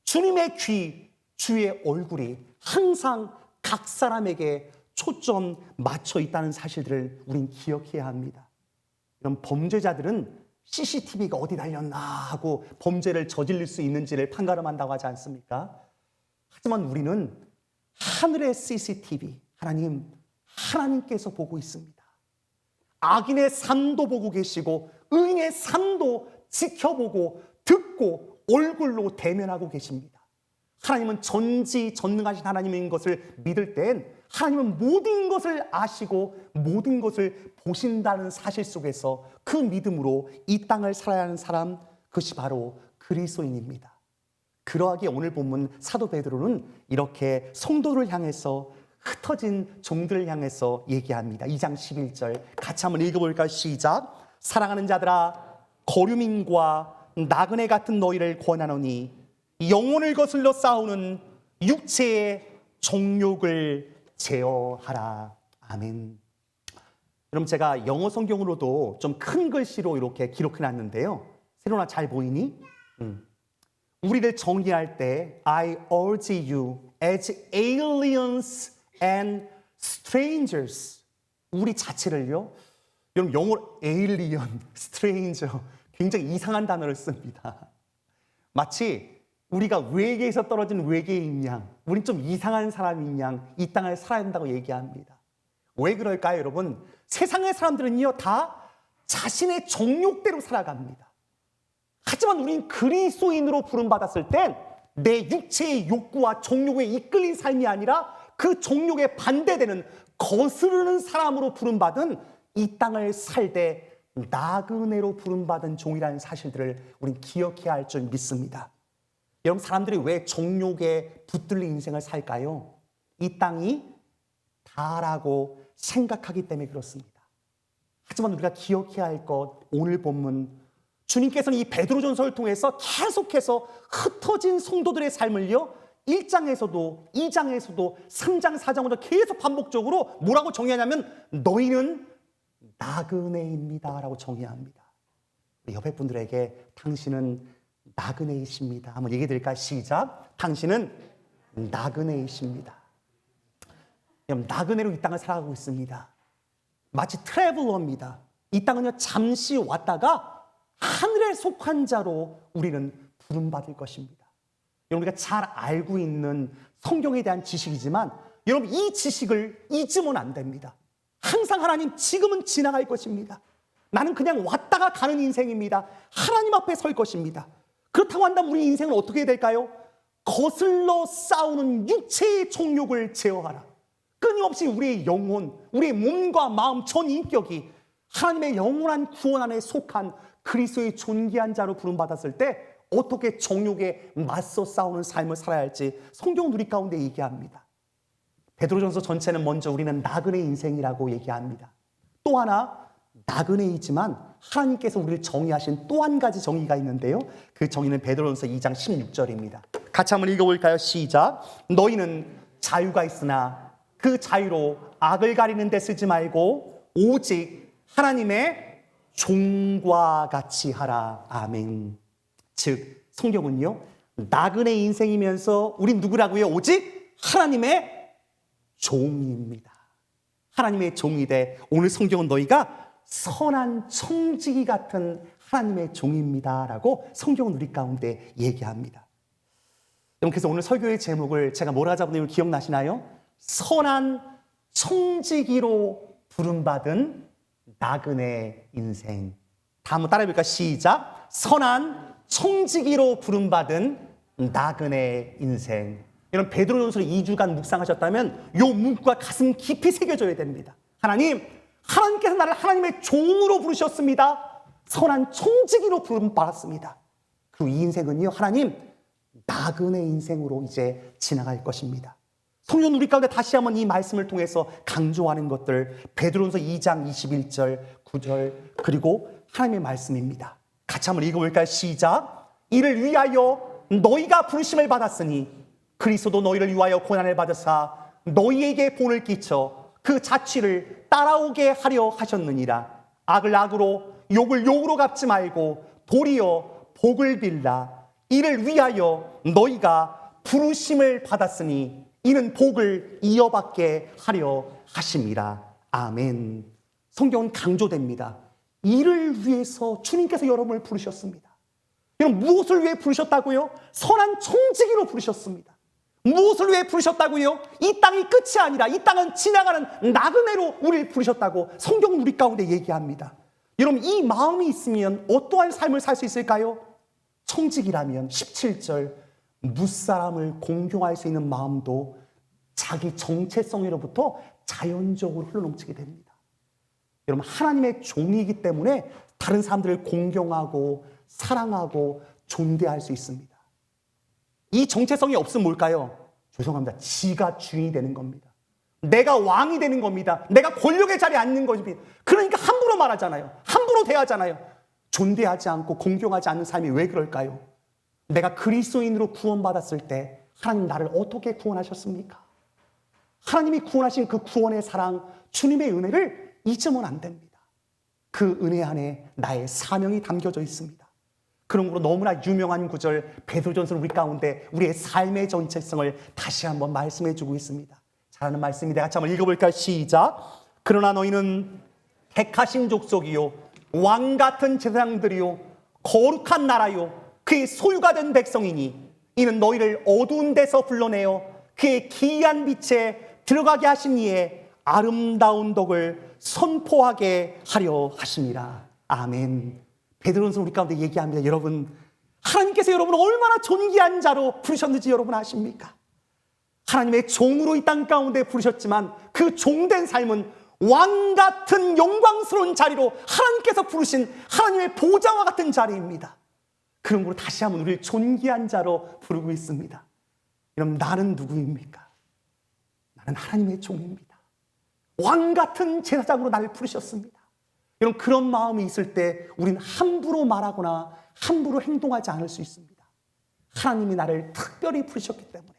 주님의 귀, 주의 얼굴이 항상 각 사람에게 초점 맞춰 있다는 사실들을 우린 기억해야 합니다. 이런 범죄자들은 CCTV가 어디 달렸나 하고 범죄를 저질릴 수 있는지를 판가름한다고 하지 않습니까? 하지만 우리는 하늘의 CCTV, 하나님께서 보고 있습니다. 악인의 삶도 보고 계시고 의인의 삶도 지켜보고 듣고 얼굴로 대면하고 계십니다. 하나님은 전지전능하신 하나님인 것을 믿을 땐 하나님은 모든 것을 아시고 모든 것을 보신다는 사실 속에서 그 믿음으로 이 땅을 살아야 하는 사람, 그것이 바로 그리스도인입니다. 그러하기에 오늘 본문 사도 베드로는 이렇게 성도를 향해서 흩어진 종들을 향해서 얘기합니다. 2장 11절 같이 한번 읽어볼까요? 시작. 사랑하는 자들아, 거류민과 나그네 같은 너희를 권하노니 영혼을 거슬러 싸우는 육체의 정욕을 제어하라. 아멘. 여러분, 제가 영어 성경으로도 좀 큰 글씨로 이렇게 기록해놨는데요. 세론아, 잘 보이니? 우리를 정의할 때 I urge you as aliens and strangers. 우리 자체를요. 여러분, 영어로 alien, stranger 굉장히 이상한 단어를 씁니다. 마치 우리가 외계에서 떨어진 외계인 양, 우린 좀 이상한 사람인 양 이 땅을 살아야 한다고 얘기합니다. 왜 그럴까요, 여러분? 세상의 사람들은요 다 자신의 정욕대로 살아갑니다. 하지만 우린 그리스도인으로 부름받았을 땐 내 육체의 욕구와 정욕에 이끌린 삶이 아니라 그 정욕에 반대되는 거스르는 사람으로 부름받은 이 땅을 살되 나그네로 부름받은 종이라는 사실들을 우린 기억해야 할 줄 믿습니다. 여러분, 사람들이 왜 정욕에 붙들린 인생을 살까요? 이 땅이 다라고 생각하기 때문에 그렇습니다. 하지만 우리가 기억해야 할 것, 오늘 본문 주님께서는 이 베드로전서를 통해서 계속해서 흩어진 성도들의 삶을요 1장에서도 2장에서도 3장 4장으로 계속 반복적으로 뭐라고 정의하냐면 너희는 나그네입니다 라고 정의합니다. 우리 옆에 분들에게 당신은 나그네이십니다 한번 얘기해 드릴까요? 시작. 당신은 나그네이십니다. 여러분, 나그네로 이 땅을 살아가고 있습니다. 마치 트래블러입니다. 이 땅은요 잠시 왔다가 하늘에 속한 자로 우리는 부름받을 것입니다. 여러분, 우리가 잘 알고 있는 성경에 대한 지식이지만 여러분, 이 지식을 잊으면 안 됩니다. 항상 하나님 지금은 지나갈 것입니다. 나는 그냥 왔다가 가는 인생입니다. 하나님 앞에 설 것입니다. 그렇다고 한다면 우리 인생은 어떻게 될까요? 거슬러 싸우는 육체의 종욕을 제어하라. 끊임없이 우리의 영혼, 우리의 몸과 마음, 전 인격이 하나님의 영원한 구원 안에 속한 그리스도의 존귀한 자로 부름받았을 때 어떻게 정욕에 맞서 싸우는 삶을 살아야 할지 성경은 우리 가운데 얘기합니다. 베드로전서 전체는 먼저 우리는 나그네 인생이라고 얘기합니다. 또 하나 나그네이지만 하나님께서 우리를 정의하신 또 한 가지 정의가 있는데요. 그 정의는 베드로전서 2장 16절입니다. 같이 한번 읽어볼까요? 시작. 너희는 자유가 있으나 그 자유로 악을 가리는 데 쓰지 말고 오직 하나님의 종과 같이 하라. 아멘. 즉 성경은요 나그네 인생이면서 우린 누구라고요? 오직 하나님의 종입니다. 하나님의 종이 돼. 오늘 성경은 너희가 선한 청지기 같은 하나님의 종입니다 라고 성경은 우리 가운데 얘기합니다. 여러분, 그래서 오늘 설교의 제목을 제가 뭐라 잡은 거 기억나시나요? 선한 청지기로 부름받은 나그네 인생. 다 한번 따라해볼까? 시작. 선한 청지기로 부름받은 나그네 인생. 여러분, 베드로전서를 2주간 묵상하셨다면 요 문구가 가슴 깊이 새겨져야 됩니다. 하나님께서 나를 하나님의 종으로 부르셨습니다. 선한 청지기로 부름받았습니다. 그 이 인생은요 하나님 나그네 인생으로 이제 지나갈 것입니다. 성경 우리 가운데 다시 한번 이 말씀을 통해서 강조하는 것들, 베드로전서 2장 21절 9절 그리고 하나님의 말씀입니다. 같이 한번 읽어볼까요? 시작. 이를 위하여 너희가 부르심을 받았으니 그리스도도 너희를 위하여 고난을 받으사 너희에게 본을 끼쳐 그 자취를 따라오게 하려 하셨느니라. 악을 악으로 욕을 욕으로 갚지 말고 도리어 복을 빌라. 이를 위하여 너희가 부르심을 받았으니 이는 복을 이어받게 하려 하심이라. 아멘. 성경은 강조됩니다. 이를 위해서 주님께서 여러분을 부르셨습니다. 여러분, 무엇을 위해 부르셨다고요? 선한 청지기로 부르셨습니다. 무엇을 위해 부르셨다고요? 이 땅이 끝이 아니라 이 땅은 지나가는 나그네로 우리를 부르셨다고 성경은 우리 가운데 얘기합니다. 여러분, 이 마음이 있으면 어떠한 삶을 살 수 있을까요? 청지기라면 17절 무사람을 공경할 수 있는 마음도 자기 정체성으로부터 자연적으로 흘러넘치게 됩니다. 여러분, 하나님의 종이기 때문에 다른 사람들을 공경하고 사랑하고 존대할 수 있습니다. 이 정체성이 없으면 뭘까요? 죄송합니다. 지가 주인이 되는 겁니다. 내가 왕이 되는 겁니다. 내가 권력의 자리에 앉는 것입니다. 그러니까 함부로 말하잖아요. 함부로 대하잖아요. 존대하지 않고 공경하지 않는 삶이 왜 그럴까요? 내가 그리스도인으로 구원받았을 때 하나님 나를 어떻게 구원하셨습니까? 하나님이 구원하신 그 구원의 사랑, 주님의 은혜를 잊으면 안 됩니다. 그 은혜 안에 나의 사명이 담겨져 있습니다. 그러므로 너무나 유명한 구절 베드로전서는 우리 가운데 우리의 삶의 정체성을 다시 한번 말씀해 주고 있습니다. 잘하는 말씀인데 같이 한번 읽어볼까요? 시작. 그러나 너희는 택하신 족속이요 왕 같은 제사장들이요 거룩한 나라요 그의 소유가 된 백성이니 이는 너희를 어두운 데서 불러내어 그의 기이한 빛에 들어가게 하신 이의 아름다운 덕을 선포하게 하려 하심이라. 아멘. 베드로전서 우리 가운데 얘기합니다. 여러분, 하나님께서 여러분을 얼마나 존귀한 자로 부르셨는지 여러분 아십니까? 하나님의 종으로 이 땅 가운데 부르셨지만 그 종된 삶은 왕 같은 영광스러운 자리로 하나님께서 부르신 하나님의 보좌와 같은 자리입니다. 그러므로 다시 한번 우리를 존귀한 자로 부르고 있습니다. 여러분, 나는 누구입니까? 나는 하나님의 종입니다. 왕 같은 제사장으로 나를 부르셨습니다. 여러분, 그런 마음이 있을 때 우리는 함부로 말하거나 함부로 행동하지 않을 수 있습니다. 하나님이 나를 특별히 부르셨기 때문에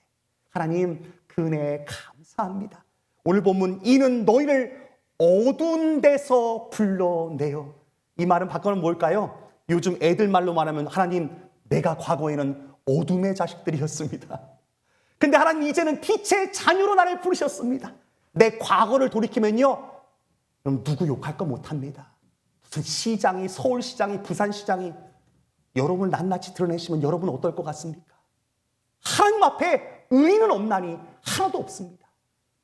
하나님 그 은혜에 감사합니다. 오늘 본문 이는 너희를 어두운 데서 불러내요. 이 말은 바꿔는 뭘까요? 요즘 애들 말로 말하면 하나님 내가 과거에는 어둠의 자식들이었습니다. 근데 하나님 이제는 빛의 자녀로 나를 부르셨습니다. 내 과거를 돌이키면요, 그럼 누구 욕할 거 못합니다. 무슨 시장이, 서울시장이, 부산시장이 여러분을 낱낱이 드러내시면 여러분은 어떨 것 같습니까? 하나님 앞에 의인은 없나니 하나도 없습니다.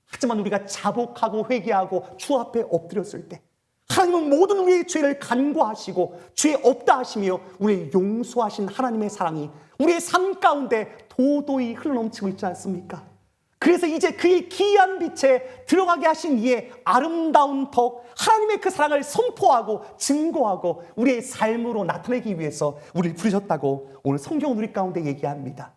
하지만 우리가 자복하고 회개하고 주 앞에 엎드렸을 때 하나님은 모든 우리의 죄를 간구하시고 죄 없다 하시며 우리를 용서하신 하나님의 사랑이 우리의 삶 가운데 도도히 흘러넘치고 있지 않습니까? 그래서 이제 그의 기이한 빛에 들어가게 하신 이의 아름다운 덕, 하나님의 그 사랑을 선포하고 증거하고 우리의 삶으로 나타내기 위해서 우리를 부르셨다고 오늘 성경은 우리 가운데 얘기합니다.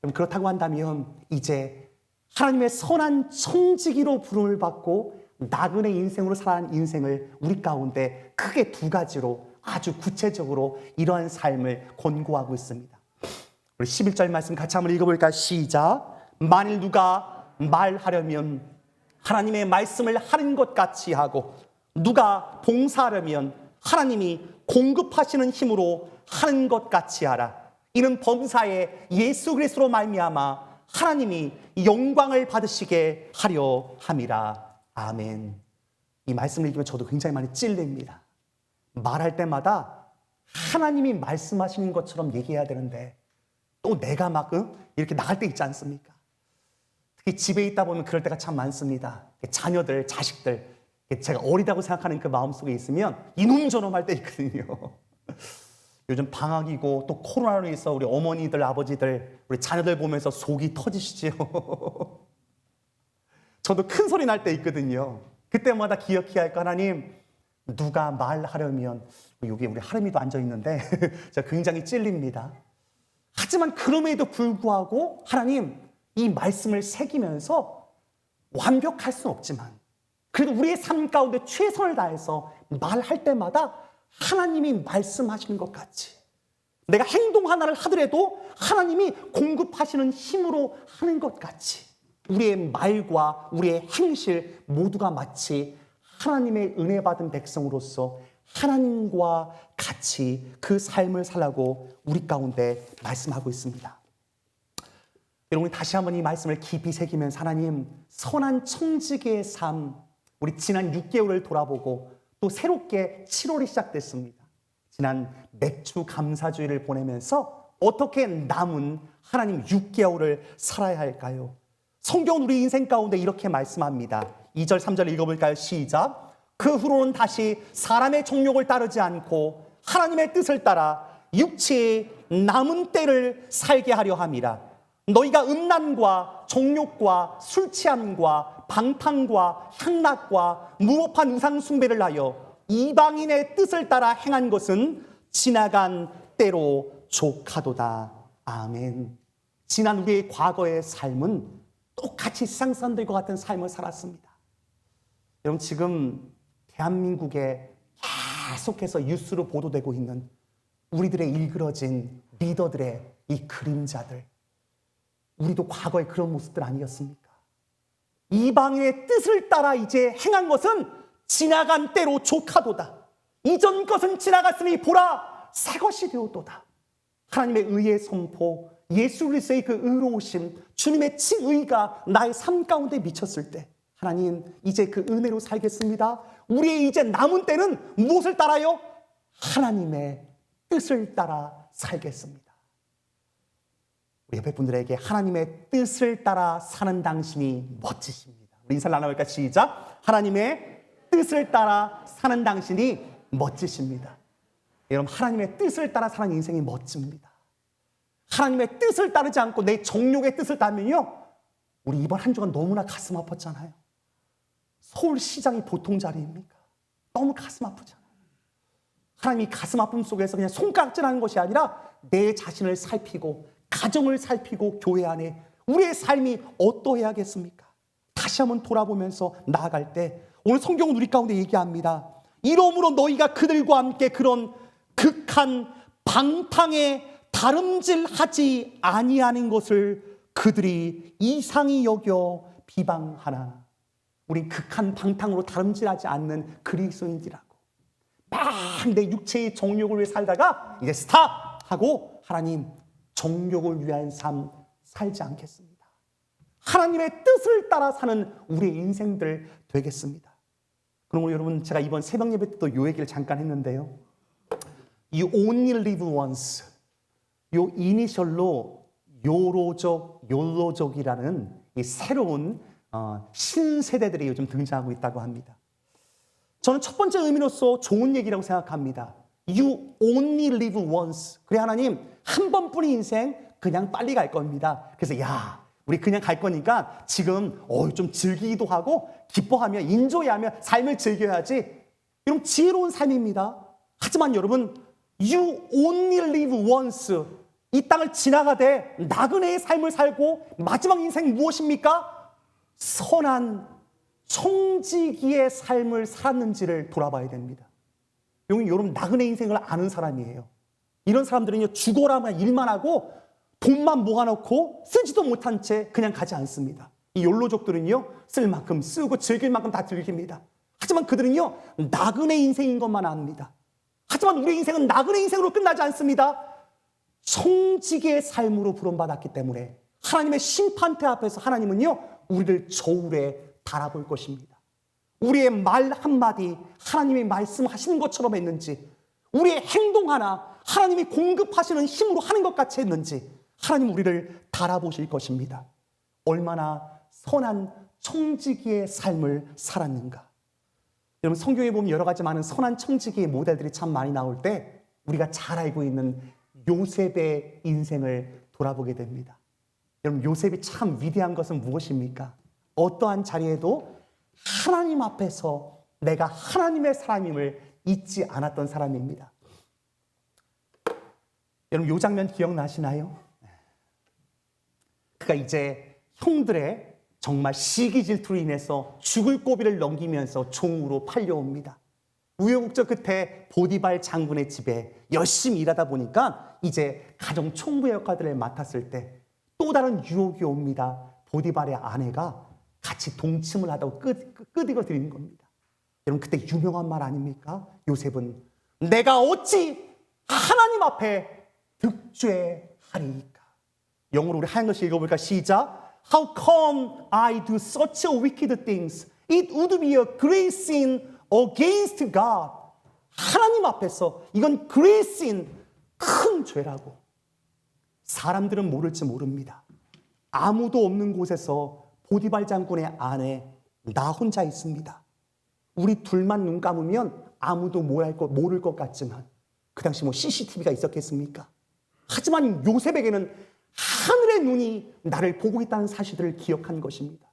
그럼 그렇다고 한다면 이제 하나님의 선한 청지기로 부름을 받고 나그네 인생으로 살아가는 인생을 우리 가운데 크게 두 가지로 아주 구체적으로 이러한 삶을 권고하고 있습니다. 우리 11절 말씀 같이 한번 읽어볼까요? 시작. 만일 누가 말하려면 하나님의 말씀을 하는 것 같이 하고 누가 봉사하려면 하나님이 공급하시는 힘으로 하는 것 같이 하라. 이는 범사에 예수 그리스도로 말미암아 하나님이 영광을 받으시게 하려 함이라. 아멘. 이 말씀을 읽으면 저도 굉장히 많이 찔립니다. 말할 때마다 하나님이 말씀하시는 것처럼 얘기해야 되는데 또 내가 막 이렇게 나갈 때 있지 않습니까? 특히 집에 있다 보면 그럴 때가 참 많습니다. 자녀들, 자식들, 제가 어리다고 생각하는 그 마음속에 있으면 이놈 저놈 할 때 있거든요. 요즘 방학이고 또 코로나로 인해서 우리 어머니들, 아버지들, 우리 자녀들 보면서 속이 터지시지요. 저도 큰 소리 날 때 있거든요. 그때마다 기억해야 할 거 하나님, 누가 말하려면 여기 우리 하름이도 앉아 있는데 제가 굉장히 찔립니다. 하지만 그럼에도 불구하고 하나님 이 말씀을 새기면서 완벽할 수는 없지만 그래도 우리의 삶 가운데 최선을 다해서 말할 때마다 하나님이 말씀하시는 것 같이 내가 행동 하나를 하더라도 하나님이 공급하시는 힘으로 하는 것 같이 우리의 말과 우리의 행실 모두가 마치 하나님의 은혜 받은 백성으로서 하나님과 같이 그 삶을 살라고 우리 가운데 말씀하고 있습니다. 여러분, 다시 한번 이 말씀을 깊이 새기면서 하나님 선한 청지기의 삶, 우리 지난 6개월을 돌아보고 또 새롭게 7월이 시작됐습니다. 지난 맥주 감사주의를 보내면서 어떻게 남은 하나님 6개월을 살아야 할까요? 성경은 우리 인생 가운데 이렇게 말씀합니다. 2절 3절 읽어볼까요? 시작. 그 후로는 다시 사람의 정욕을 따르지 않고 하나님의 뜻을 따라 육체의 남은 때를 살게 하려 함이라. 너희가 음란과 정욕과 술 취함과 방탕과 향락과 무법한 우상 숭배를 하여 이방인의 뜻을 따라 행한 것은 지나간 때로 족하도다. 아멘. 지난 우리의 과거의 삶은 똑같이 세상 사람들과 같은 삶을 살았습니다. 여러분, 지금 대한민국에 계속해서 뉴스로 보도되고 있는 우리들의 일그러진 리더들의 이 그림자들, 우리도 과거에 그런 모습들 아니었습니까? 이방인의 뜻을 따라 이제 행한 것은 지나간 때로 족하도다. 이전 것은 지나갔으니 보라 새 것이 되었도다. 하나님의 의의 선포, 예수 그리스도의 그 의로우심, 주님의 칭의가 나의 삶 가운데 미쳤을 때 하나님 이제 그 은혜로 살겠습니다. 우리의 이제 남은 때는 무엇을 따라요? 하나님의 뜻을 따라 살겠습니다. 우리 옆에 분들에게 하나님의 뜻을 따라 사는 당신이 멋지십니다. 우리 인사를 나눠볼까? 시작. 하나님의 뜻을 따라 사는 당신이 멋지십니다. 여러분, 하나님의 뜻을 따라 사는 인생이 멋집니다. 하나님의 뜻을 따르지 않고 내 정욕의 뜻을 따르면요, 우리 이번 한 주간 너무나 가슴 아팠잖아요. 서울시장이 보통 자리입니까? 너무 가슴 아프잖아요. 하나님이 가슴 아픔 속에서 그냥 손가락질하는 것이 아니라 내 자신을 살피고 가정을 살피고 교회 안에 우리의 삶이 어떠해야겠습니까? 다시 한번 돌아보면서 나아갈 때 오늘 성경은 우리 가운데 얘기합니다. 이러므로 너희가 그들과 함께 그런 극한 방탕에 다름질하지 아니하는 것을 그들이 이상히 여겨 비방하나. 우린 극한 방탕으로 다름질하지 않는 그리스도인이라고. 막 내 육체의 정욕을 위해 살다가 이제 스탑! 하고 하나님 정욕을 위한 삶 살지 않겠습니다. 하나님의 뜻을 따라 사는 우리의 인생들 되겠습니다. 그럼 여러분, 제가 이번 새벽 예배 때도 이 얘기를 잠깐 했는데요. You only live once. 요 이니셜로 요로족이라는 이 새로운 신세대들이 요즘 등장하고 있다고 합니다. 저는 첫 번째 의미로서 좋은 얘기라고 생각합니다. You only live once. 그래, 하나님 한 번뿐인 인생 그냥 빨리 갈 겁니다. 그래서 우리 그냥 갈 거니까 지금 좀 즐기기도 하고 기뻐하며 인조해하며 삶을 즐겨야지. 여러분, 지혜로운 삶입니다. 하지만 여러분, You only live once. 이 땅을 지나가되 나그네의 삶을 살고 마지막 인생 무엇입니까? 선한 청지기의 삶을 살았는지를 돌아봐야 됩니다. 여러분, 나그네 인생을 아는 사람이에요. 이런 사람들은요, 죽어라면 일만 하고 돈만 모아놓고 쓰지도 못한 채 그냥 가지 않습니다. 이 욜로족들은요, 쓸 만큼 쓰고 즐길 만큼 다 즐깁니다. 하지만 그들은요, 나그네 인생인 것만 압니다. 하지만 우리의 인생은 나그네 인생으로 끝나지 않습니다. 청지기의 삶으로 부름받았기 때문에 하나님의 심판대 앞에서 하나님은요, 우리를 저울에 달아볼 것입니다. 우리의 말 한마디 하나님이 말씀하시는 것처럼 했는지, 우리의 행동 하나 하나님이 공급하시는 힘으로 하는 것 같이 했는지 하나님 우리를 달아보실 것입니다. 얼마나 선한 청지기의 삶을 살았는가. 여러분, 성경에 보면 여러 가지 많은 선한 청지기의 모델들이 참 많이 나올 때 우리가 잘 알고 있는 요셉의 인생을 돌아보게 됩니다. 여러분, 요셉이 참 위대한 것은 무엇입니까? 어떠한 자리에도 하나님 앞에서 내가 하나님의 사람임을 잊지 않았던 사람입니다. 여러분, 이 장면 기억나시나요? 그가 이제 형들의 정말 시기 질투로 인해서 죽을 고비를 넘기면서 종으로 팔려옵니다. 우여곡절 끝에 보디발 장군의 집에 열심히 일하다 보니까 이제 가정 총무 역할들을 맡았을 때 또 다른 유혹이 옵니다. 보디발의 아내가 같이 동침을 하다고 끄덕여 드리는 겁니다. 여러분, 그때 유명한 말 아닙니까? 요셉은 내가 어찌 하나님 앞에 득죄하리이까. 영어로 우리 한 것씩 읽어볼까? 시작. How come I do such a wicked things? It would be a great sin against God. 하나님 앞에서 이건 great sin, 큰 죄라고. 사람들은 모를지 모릅니다. 아무도 없는 곳에서 보디발 장군의 아내 나 혼자 있습니다. 우리 둘만 눈 감으면 아무도 모를 것 같지만 그 당시 CCTV가 있었겠습니까? 하지만 요셉에게는 하늘의 눈이 나를 보고 있다는 사실을 기억한 것입니다.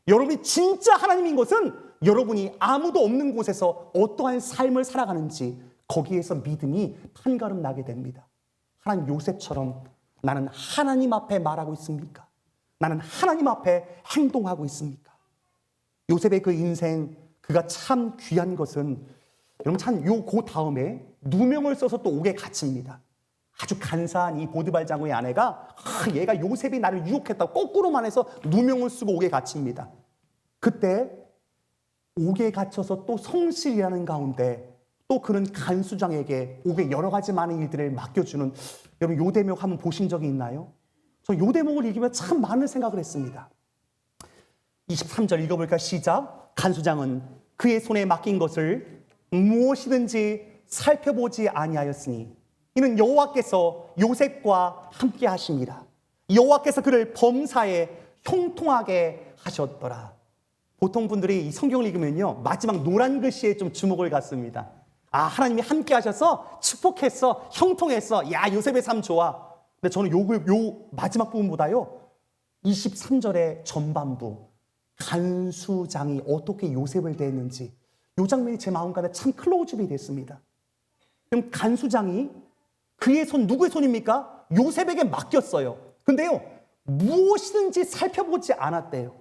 여러분이 진짜 하나님인 것은 여러분이 아무도 없는 곳에서 어떠한 삶을 살아가는지 거기에서 믿음이 판가름 나게 됩니다. 하나님 요셉처럼 나는 하나님 앞에 말하고 있습니까? 나는 하나님 앞에 행동하고 있습니까? 요셉의 그 인생, 그가 참 귀한 것은 여러분 참 그 다음에 누명을 써서 또 옥에 갇힙니다. 아주 간사한 이 보디발 장군의 아내가 얘가 요셉이 나를 유혹했다고 거꾸로만 해서 누명을 쓰고 옥에 갇힙니다. 그때 옥에 갇혀서 또 성실이라는 가운데 또 그는 간수장에게 옥에 여러 가지 많은 일들을 맡겨주는, 여러분 요 대목 한번 보신 적이 있나요? 저 요 대목을 읽으면 참 많은 생각을 했습니다. 23절 읽어볼까? 시작. 간수장은 그의 손에 맡긴 것을 무엇이든지 살펴보지 아니하였으니 이는 여호와께서 요셉과 함께 하십니다. 여호와께서 그를 범사에 형통하게 하셨더라. 보통 분들이 이 성경을 읽으면요 마지막 노란 글씨에 좀 주목을 갖습니다. 아, 하나님이 함께 하셔서 축복했어, 형통했어, 야 요셉의 삶 좋아. 근데 저는 요 마지막 부분보다요 23절의 전반부, 간수장이 어떻게 요셉을 대했는지 이 장면이 제 마음 가운데 참 클로즈업이 됐습니다. 그럼 간수장이 그의 손, 누구의 손입니까? 요셉에게 맡겼어요. 근데요 무엇이든지 살펴보지 않았대요.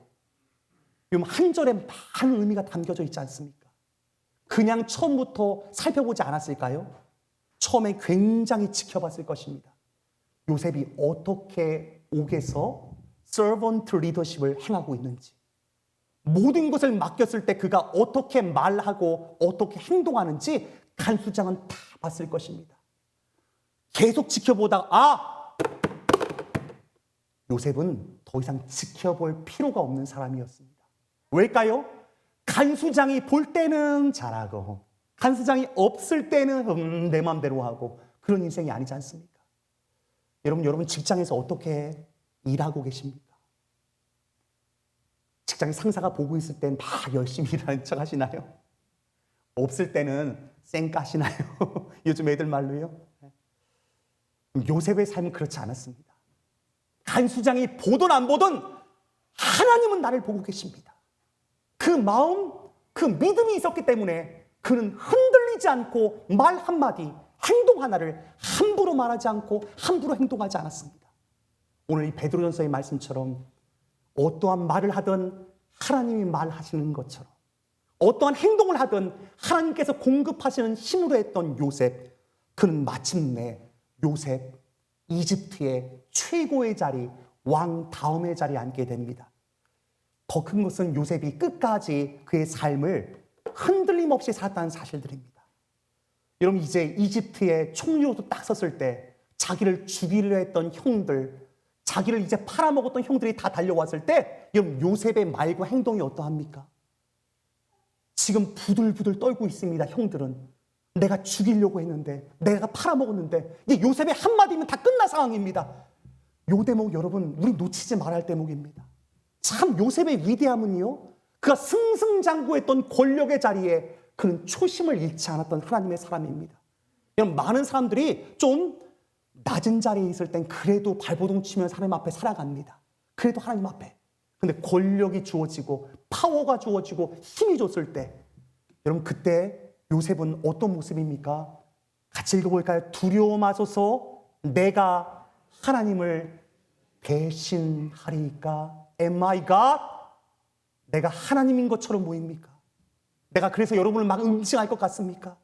여러분 한 절에 많은 의미가 담겨져 있지 않습니까? 그냥 처음부터 살펴보지 않았을까요? 처음에 굉장히 지켜봤을 것입니다. 요셉이 어떻게 옥에서 서번트 리더십을 행하고 있는지, 모든 것을 맡겼을 때 그가 어떻게 말하고 어떻게 행동하는지 간수장은 다 봤을 것입니다. 계속 지켜보다가 요셉은 더 이상 지켜볼 필요가 없는 사람이었습니다. 왜일까요? 간수장이 볼 때는 잘하고 간수장이 없을 때는 내 마음대로 하고 그런 인생이 아니지 않습니까? 여러분 직장에서 어떻게 일하고 계십니까? 직장의 상사가 보고 있을 땐 막 열심히 일하는 척 하시나요? 없을 때는 쌩까시나요? 요즘 애들 말로요. 요셉의 삶은 그렇지 않았습니다. 간수장이 보든 안 보든 하나님은 나를 보고 계십니다. 그 마음, 그 믿음이 있었기 때문에 그는 흔들리지 않고 말 한마디, 행동 하나를 함부로 말하지 않고 함부로 행동하지 않았습니다. 오늘 이 베드로전서의 말씀처럼 어떠한 말을 하든 하나님이 말하시는 것처럼, 어떠한 행동을 하든 하나님께서 공급하시는 힘으로 했던 요셉, 그는 마침내 요셉 이집트의 최고의 자리, 왕 다음의 자리에 앉게 됩니다. 더 큰 것은 요셉이 끝까지 그의 삶을 흔들림 없이 살았다는 사실들입니다. 여러분, 이제 이집트의 총리로도 딱 섰을 때 자기를 죽이려 했던 형들, 자기를 이제 팔아먹었던 형들이 다 달려왔을 때 여러분, 요셉의 말과 행동이 어떠합니까? 지금 부들부들 떨고 있습니다. 형들은 내가 죽이려고 했는데, 내가 팔아먹었는데, 이제 요셉의 한마디면 다 끝난 상황입니다. 요 대목 여러분, 우리 놓치지 말아야 할 대목입니다. 참 요셉의 위대함은요, 그가 승승장구했던 권력의 자리에 그는 초심을 잃지 않았던 하나님의 사람입니다. 여러분, 많은 사람들이 좀 낮은 자리에 있을 땐 그래도 발버둥 치면서 하나님 앞에 살아갑니다. 그래도 하나님 앞에. 근데 권력이 주어지고 파워가 주어지고 힘이 줬을 때, 여러분 그때 요셉은 어떤 모습입니까? 같이 읽어볼까요? 두려워마소서 내가 하나님을 배신하리까? Am I God? 내가 하나님인 것처럼 보입니까? 내가 그래서 여러분을 막 응징할 것 같습니까?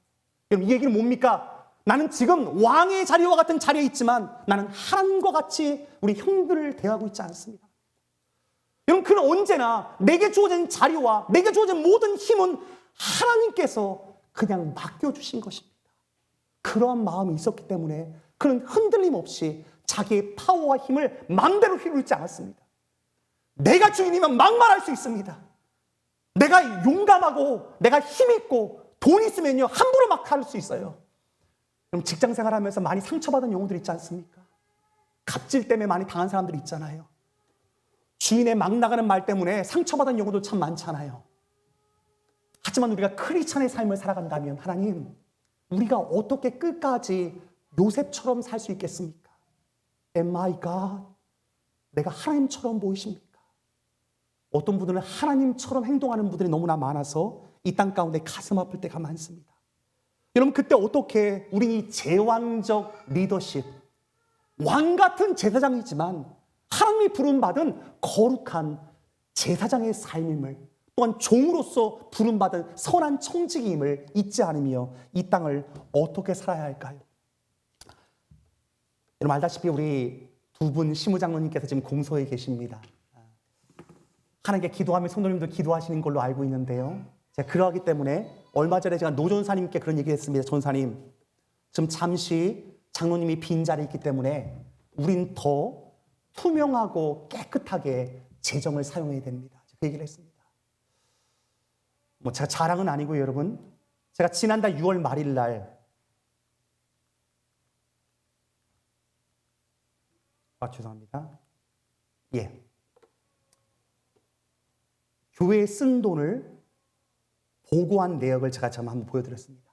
여러분 이 얘기는 뭡니까? 나는 지금 왕의 자리와 같은 자리에 있지만 나는 하나님과 같이 우리 형들을 대하고 있지 않습니다. 여러분 그는 언제나 내게 주어진 자리와 내게 주어진 모든 힘은 하나님께서 그냥 맡겨주신 것입니다. 그러한 마음이 있었기 때문에 그는 흔들림 없이 자기의 파워와 힘을 마음대로 휘둘지 않았습니다. 내가 주인이면 막말할 수 있습니다. 내가 용감하고 내가 힘있고 돈 있으면요 함부로 막 할 수 있어요. 그럼 직장 생활하면서 많이 상처받은 영혼들 있지 않습니까? 갑질 때문에 많이 당한 사람들이 있잖아요. 주인의 막 나가는 말 때문에 상처받은 영혼도 참 많잖아요. 하지만 우리가 크리스찬의 삶을 살아간다면 하나님, 우리가 어떻게 끝까지 요셉처럼 살 수 있겠습니까? Am I God? 내가 하나님처럼 보이십니까? 어떤 분들은 하나님처럼 행동하는 분들이 너무나 많아서 이 땅 가운데 가슴 아플 때가 많습니다. 여러분 그때 어떻게 우리 제왕적 리더십, 왕 같은 제사장이지만 하나님이 부름받은 거룩한 제사장의 삶임을, 또한 종으로서 부름받은 선한 청지기임을 잊지 않으며 이 땅을 어떻게 살아야 할까요? 여러분 알다시피 우리 두 분 시무장로님께서 지금 공소에 계십니다. 하나님께 기도하며 성도님도 기도하시는 걸로 알고 있는데요. 제가 그러하기 때문에 얼마 전에 제가 노 전사님께 그런 얘기했습니다. 전사님, 지금 잠시 장로님이 빈 자리에 있기 때문에 우린 더 투명하고 깨끗하게 재정을 사용해야 됩니다. 그 얘기를 했습니다. 뭐 제가 자랑은 아니고요, 여러분. 제가 지난달 6월 말일 날 죄송합니다. 예. 교회에 쓴 돈을 보고한 내역을 제가 한번 보여드렸습니다.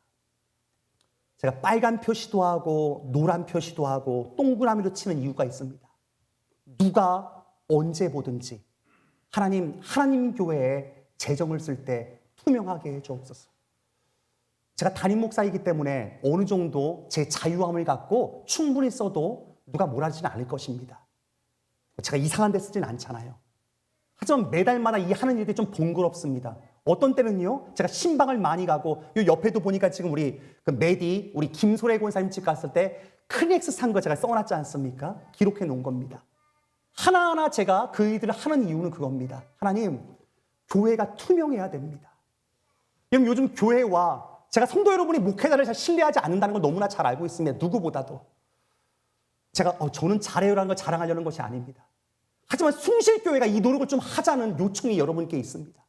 제가 빨간 표시도 하고 노란 표시도 하고 동그라미로 치는 이유가 있습니다. 누가 언제 보든지 하나님 교회에 재정을 쓸 때 투명하게 해주옵소서. 제가 담임 목사이기 때문에 어느 정도 제 자유함을 갖고 충분히 써도 누가 뭐라 하지는 않을 것입니다. 제가 이상한 데 쓰진 않잖아요. 하지만 매달마다 이 하는 일들이 좀 번거롭습니다. 어떤 때는요, 제가 신방을 많이 가고, 요 옆에도 보니까 지금 우리 그 메디, 우리 김소래 권사님 집 갔을 때 크리넥스 산 거 제가 써놨지 않습니까? 기록해 놓은 겁니다. 하나하나 제가 그 일들을 하는 이유는 그겁니다. 하나님, 교회가 투명해야 됩니다. 여러분, 요즘 교회와 제가 성도 여러분이 목회자를 잘 신뢰하지 않는다는 걸 너무나 잘 알고 있습니다. 누구보다도. 제가 저는 잘해요라는 걸 자랑하려는 것이 아닙니다. 하지만 숭실교회가 이 노력을 좀 하자는 요청이 여러분께 있습니다.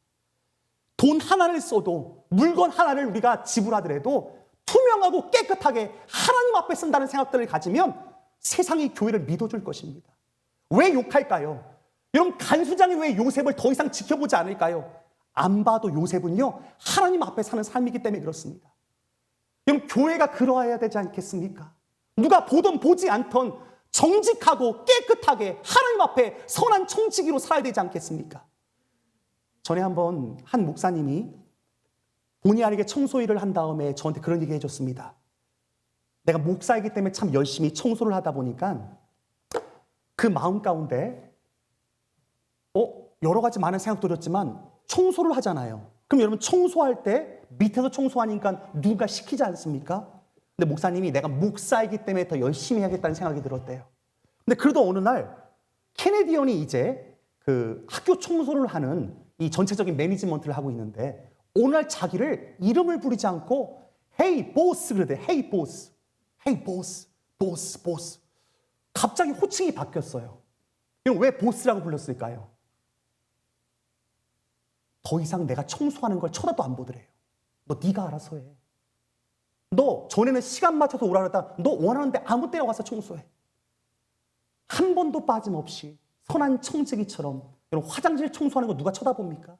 돈 하나를 써도, 물건 하나를 우리가 지불하더라도 투명하고 깨끗하게 하나님 앞에 쓴다는 생각들을 가지면 세상이 교회를 믿어줄 것입니다. 왜 욕할까요? 여러분, 간수장이 왜 요셉을 더 이상 지켜보지 않을까요? 안 봐도 요셉은요, 하나님 앞에 사는 삶이기 때문에 그렇습니다. 여러분, 교회가 그러해야 되지 않겠습니까? 누가 보던 보지 않던 정직하고 깨끗하게 하나님 앞에 선한 청지기로 살아야 되지 않겠습니까? 전에 한번 한 목사님이 본의 아니게 청소 일을 한 다음에 저한테 그런 얘기 해줬습니다. 내가 목사이기 때문에 참 열심히 청소를 하다 보니까 그 마음 가운데 여러 가지 많은 생각 들었지만 청소를 하잖아요. 그럼 여러분, 청소할 때 밑에서 청소하니까 누가 시키지 않습니까? 근데 목사님이 내가 목사이기 때문에 더 열심히 해야겠다는 생각이 들었대요. 근데 그러던 어느 날 캐네디언이 이제 그 학교 청소를 하는 이 전체적인 매니지먼트를 하고 있는데, 오늘 자기를 이름을 부르지 않고 헤이 보스 그러대. 헤이 보스, 헤이 보스, 보스, 보스. 갑자기 호칭이 바뀌었어요. 그럼 왜 보스라고 불렀을까요? 더 이상 내가 청소하는 걸 쳐다도 안 보더래요. 너 네가 알아서 해. 너 전에는 시간 맞춰서 오라 그랬다. 너 원하는데 아무 때나 와서 청소해. 한 번도 빠짐없이 선한 청지기처럼. 여러분, 화장실 청소하는 거 누가 쳐다봅니까?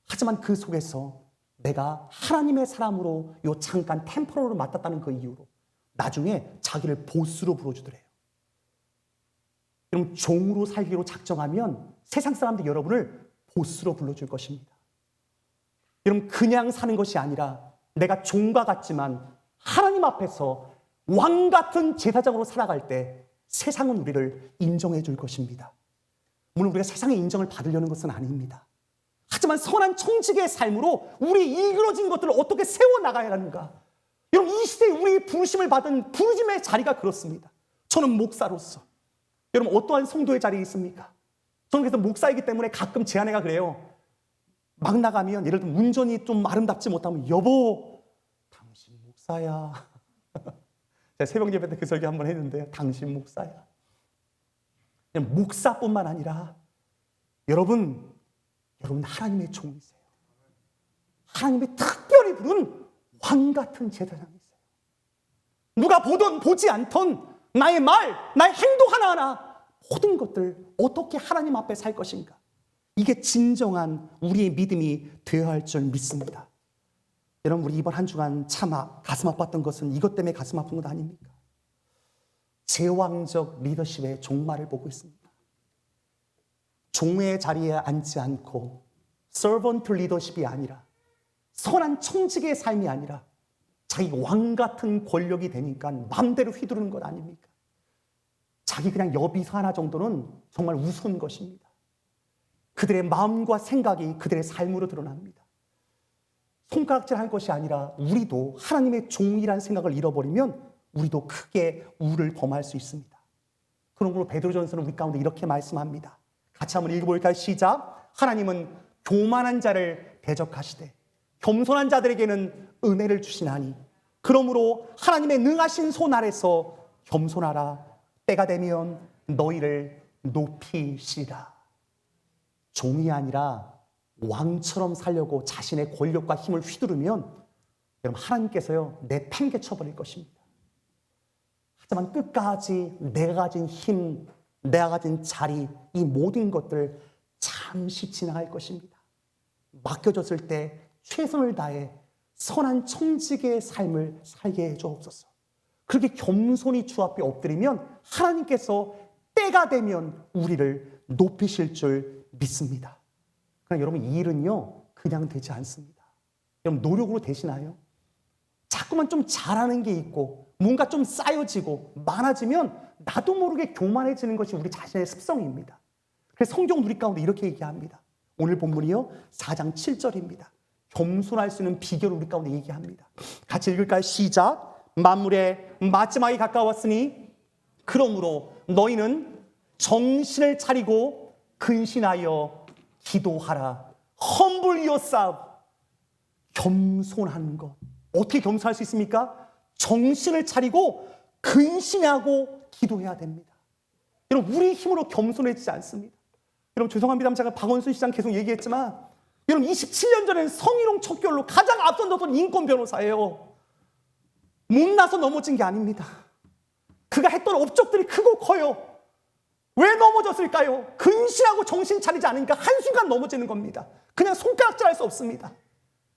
하지만 그 속에서 내가 하나님의 사람으로 요 잠깐 템포러로 맡았다는 그 이유로 나중에 자기를 보스로 불러주더래요. 여러분, 종으로 살기로 작정하면 세상 사람들이 여러분을 보스로 불러줄 것입니다. 여러분, 그냥 사는 것이 아니라 내가 종과 같지만 하나님 앞에서 왕 같은 제사장으로 살아갈 때 세상은 우리를 인정해 줄 것입니다. 물론 우리가 세상의 인정을 받으려는 것은 아닙니다. 하지만 선한 청지기의 삶으로 우리 이끌어진 것들을 어떻게 세워나가야 하는가? 여러분, 이 시대에 우리 부르심을 받은 부르심의 자리가 그렇습니다. 저는 목사로서. 여러분, 어떠한 성도의 자리에 있습니까? 저는 그래서 목사이기 때문에 가끔 제 아내가 그래요. 막 나가면 예를 들면 운전이 좀 아름답지 못하면 여보, 당신 목사야. 제가 새벽 예배 때 그 설교 한번 했는데 당신 목사야. 그냥 목사뿐만 아니라 여러분 하나님의 종이세요. 하나님이 특별히 부른 왕 같은 제사장이세요. 누가 보던 보지 않던 나의 말, 나의 행동 하나하나 모든 것들 어떻게 하나님 앞에 살 것인가? 이게 진정한 우리의 믿음이 되어야 할 줄 믿습니다. 여러분, 우리 이번 한 주간 참 가슴 아팠던 것은 이것 때문에 가슴 아픈 것 아닙니까? 제왕적 리더십의 종말을 보고 있습니다. 종의 자리에 앉지 않고 서번트 리더십이 아니라 선한 청지기의 삶이 아니라 자기 왕 같은 권력이 되니까 마음대로 휘두르는 것 아닙니까? 자기 그냥 여비서 하나 정도는 정말 우스운 것입니다. 그들의 마음과 생각이 그들의 삶으로 드러납니다. 손가락질할 것이 아니라 우리도 하나님의 종이라는 생각을 잃어버리면 우리도 크게 우를 범할 수 있습니다. 그러므로 베드로전서는 우리 가운데 이렇게 말씀합니다. 같이 한번 읽어볼까요? 시작. 하나님은 교만한 자를 대적하시되 겸손한 자들에게는 은혜를 주시나니 그러므로 하나님의 능하신 손 아래서 겸손하라. 때가 되면 너희를 높이시리라. 종이 아니라 왕처럼 살려고 자신의 권력과 힘을 휘두르면 여러분, 하나님께서요 내팽개쳐 버릴 것입니다. 하지만 끝까지 내가 가진 힘, 내가 가진 자리, 이 모든 것들 잠시 지나갈 것입니다. 맡겨졌을 때 최선을 다해 선한 청지기의 삶을 살게 해주옵소서. 그렇게 겸손히 주 앞에 엎드리면 하나님께서 때가 되면 우리를 높이실 줄 믿습니다. 그러나 여러분, 이 일은요 그냥 되지 않습니다. 여러분, 노력으로 되시나요? 자꾸만 좀 잘하는 게 있고 뭔가 좀 쌓여지고 많아지면 나도 모르게 교만해지는 것이 우리 자신의 습성입니다. 그래서 성경 우리 가운데 이렇게 얘기합니다. 오늘 본문이요 4장 7절입니다. 겸손할 수 있는 비결을 우리 가운데 얘기합니다. 같이 읽을까요? 시작. 만물의 마지막이 가까웠으니 그러므로 너희는 정신을 차리고 근신하여 기도하라. Humble yourself. 겸손한 것. 어떻게 겸손할 수 있습니까? 정신을 차리고 근신하고 기도해야 됩니다. 여러분, 우리 힘으로 겸손해지지 않습니다. 여러분, 죄송합니다. 제가 박원순 시장 계속 얘기했지만, 여러분, 27년 전에는 성희롱 척결로 가장 앞선뒀던 인권 변호사예요. 못나서 넘어진 게 아닙니다. 그가 했던 업적들이 크고 커요. 왜 넘어졌을까요? 근신하고 정신 차리지 않으니까 한순간 넘어지는 겁니다. 그냥 손가락질 할 수 없습니다.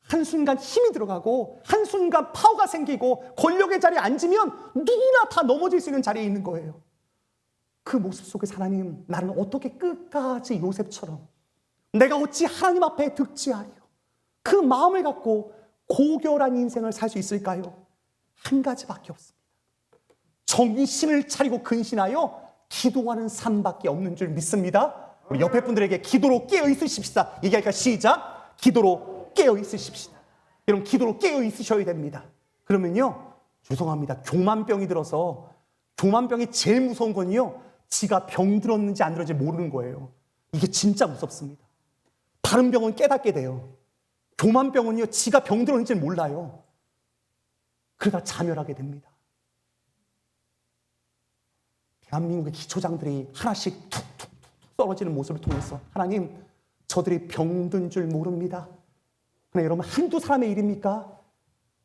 한순간 힘이 들어가고 한순간 파워가 생기고 권력의 자리에 앉으면 누구나 다 넘어질 수 있는 자리에 있는 거예요. 그 모습 속에서 하나님, 나는 어떻게 끝까지 요셉처럼 내가 어찌 하나님 앞에 득지하리요? 그 마음을 갖고 고결한 인생을 살 수 있을까요? 한 가지밖에 없습니다. 정신을 차리고 근신하여 기도하는 삶밖에 없는 줄 믿습니다. 우리 옆에 분들에게 기도로 깨어 있으십시다. 얘기할까? 시작. 기도로 깨어 있으십시다. 여러분, 기도로 깨어 있으셔야 됩니다. 그러면요, 죄송합니다, 교만병이 들어서, 교만병이 제일 무서운 건요, 지가 병 들었는지 안 들었는지 모르는 거예요. 이게 진짜 무섭습니다. 다른 병은 깨닫게 돼요. 교만병은요, 지가 병 들었는지는 몰라요. 그러다 자멸하게 됩니다. 대한민국의 기초장들이 하나씩 툭툭 떨어지는 모습을 통해서, 하나님, 저들이 병든 줄 모릅니다. 그러나 여러분, 한두 사람의 일입니까?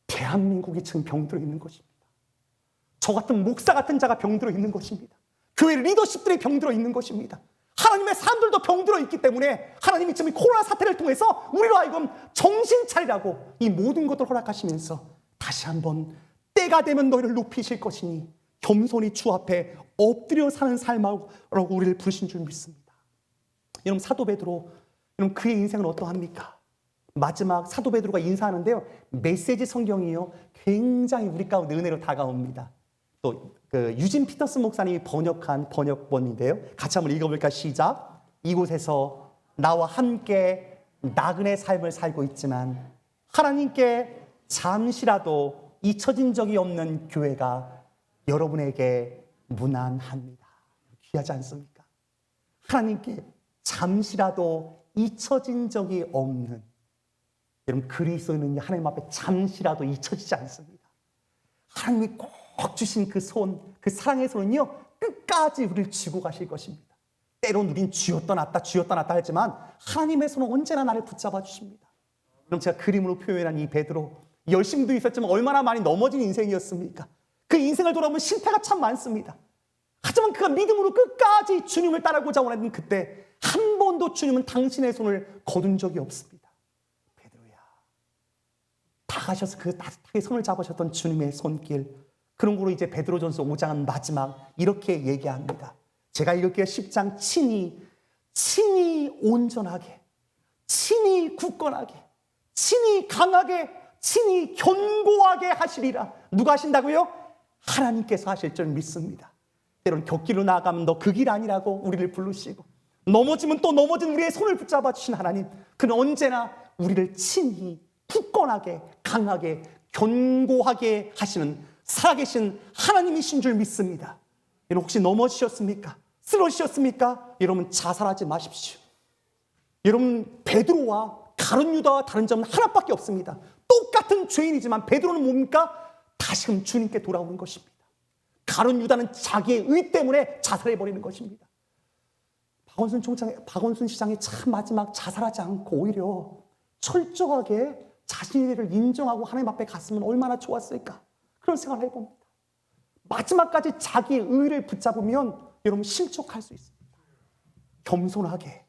대한민국이 지금 병들어 있는 것입니다. 저 같은 목사 같은 자가 병들어 있는 것입니다. 교회 리더십들이 병들어 있는 것입니다. 하나님의 사람들도 병들어 있기 때문에 하나님이 지금 코로나 사태를 통해서 우리로 하여금 정신 차리라고 이 모든 것들을 허락하시면서 다시 한번 때가 되면 너희를 높이실 것이니 겸손히 주 앞에 엎드려 사는 삶이라고 우리를 부르신 줄 믿습니다. 여러분, 사도 베드로, 여러분, 그의 인생은 어떠합니까? 마지막 사도 베드로가 인사하는데요, 메시지 성경이요, 굉장히 우리 가운데 은혜로 다가옵니다. 또 그 유진 피터슨 목사님이 번역한 번역본인데요, 같이 한번 읽어볼까? 시작. 이곳에서 나와 함께 나그네 삶을 살고 있지만 하나님께 잠시라도 잊혀진 적이 없는 교회가 여러분에게 무난합니다. 귀하지 않습니까? 하나님께 잠시라도 잊혀진 적이 없는, 여러분, 그리스도인은 하나님 앞에 잠시라도 잊혀지지 않습니다. 하나님이 꼭 주신 그 손, 그 사랑의 손은요, 끝까지 우리를 쥐고 가실 것입니다. 때론 우린 쥐었다 놨다 하지만 하나님의 손은 언제나 나를 붙잡아 주십니다. 그럼 제가 그림으로 표현한 이 베드로, 열심도 있었지만 얼마나 많이 넘어진 인생이었습니까? 그 인생을 돌아보면 실패가 참 많습니다. 하지만 그가 믿음으로 끝까지 주님을 따라오고자 원하는 그때 한 번도 주님은 당신의 손을 거둔 적이 없습니다. 베드로야, 다 가셔서 그 따뜻하게 손을 잡으셨던 주님의 손길, 그런 거로 이제 베드로전서 5장은 마지막 이렇게 얘기합니다. 제가 읽을게요. 10장. 친히 온전하게, 친히 굳건하게, 친히 강하게, 친히 견고하게 하시리라. 누가 하신다고요? 하나님께서 하실 줄 믿습니다. 때로는 곁길로 나아가면 너 그 길 아니라고 우리를 부르시고, 넘어지면 또 넘어진 우리의 손을 붙잡아 주신 하나님, 그는 언제나 우리를 친히 굳건하게, 강하게, 견고하게 하시는 살아계신 하나님이신 줄 믿습니다. 여러분, 혹시 넘어지셨습니까? 쓰러지셨습니까? 여러분, 자살하지 마십시오. 여러분, 베드로와 가룟 유다와 다른 점은 하나밖에 없습니다. 똑같은 죄인이지만 베드로는 뭡니까? 다시금 주님께 돌아오는 것입니다. 가룟 유다는 자기의 의 때문에 자살해버리는 것입니다. 박원순 시장이 참 마지막 자살하지 않고 오히려 철저하게 자신의 일을 인정하고 하나님 앞에 갔으면 얼마나 좋았을까, 그런 생각을 해봅니다. 마지막까지 자기의 의를 붙잡으면 여러분 실족할 수 있습니다. 겸손하게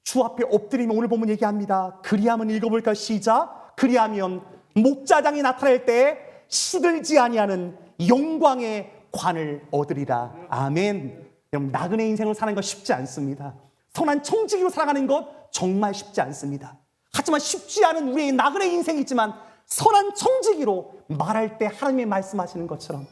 주 앞에 엎드리면, 오늘 보면 얘기합니다. 그리하면, 읽어볼까요? 시작. 그리하면 목자장이 나타날 때 시들지 아니하는 영광의 관을 얻으리라. 아멘. 여러분, 나그네 인생을 사는 것 쉽지 않습니다. 선한 청지기로 살아가는 것 정말 쉽지 않습니다. 하지만 쉽지 않은 우리의 나그네 인생이지만 선한 청지기로 말할 때 하나님이 말씀하시는 것처럼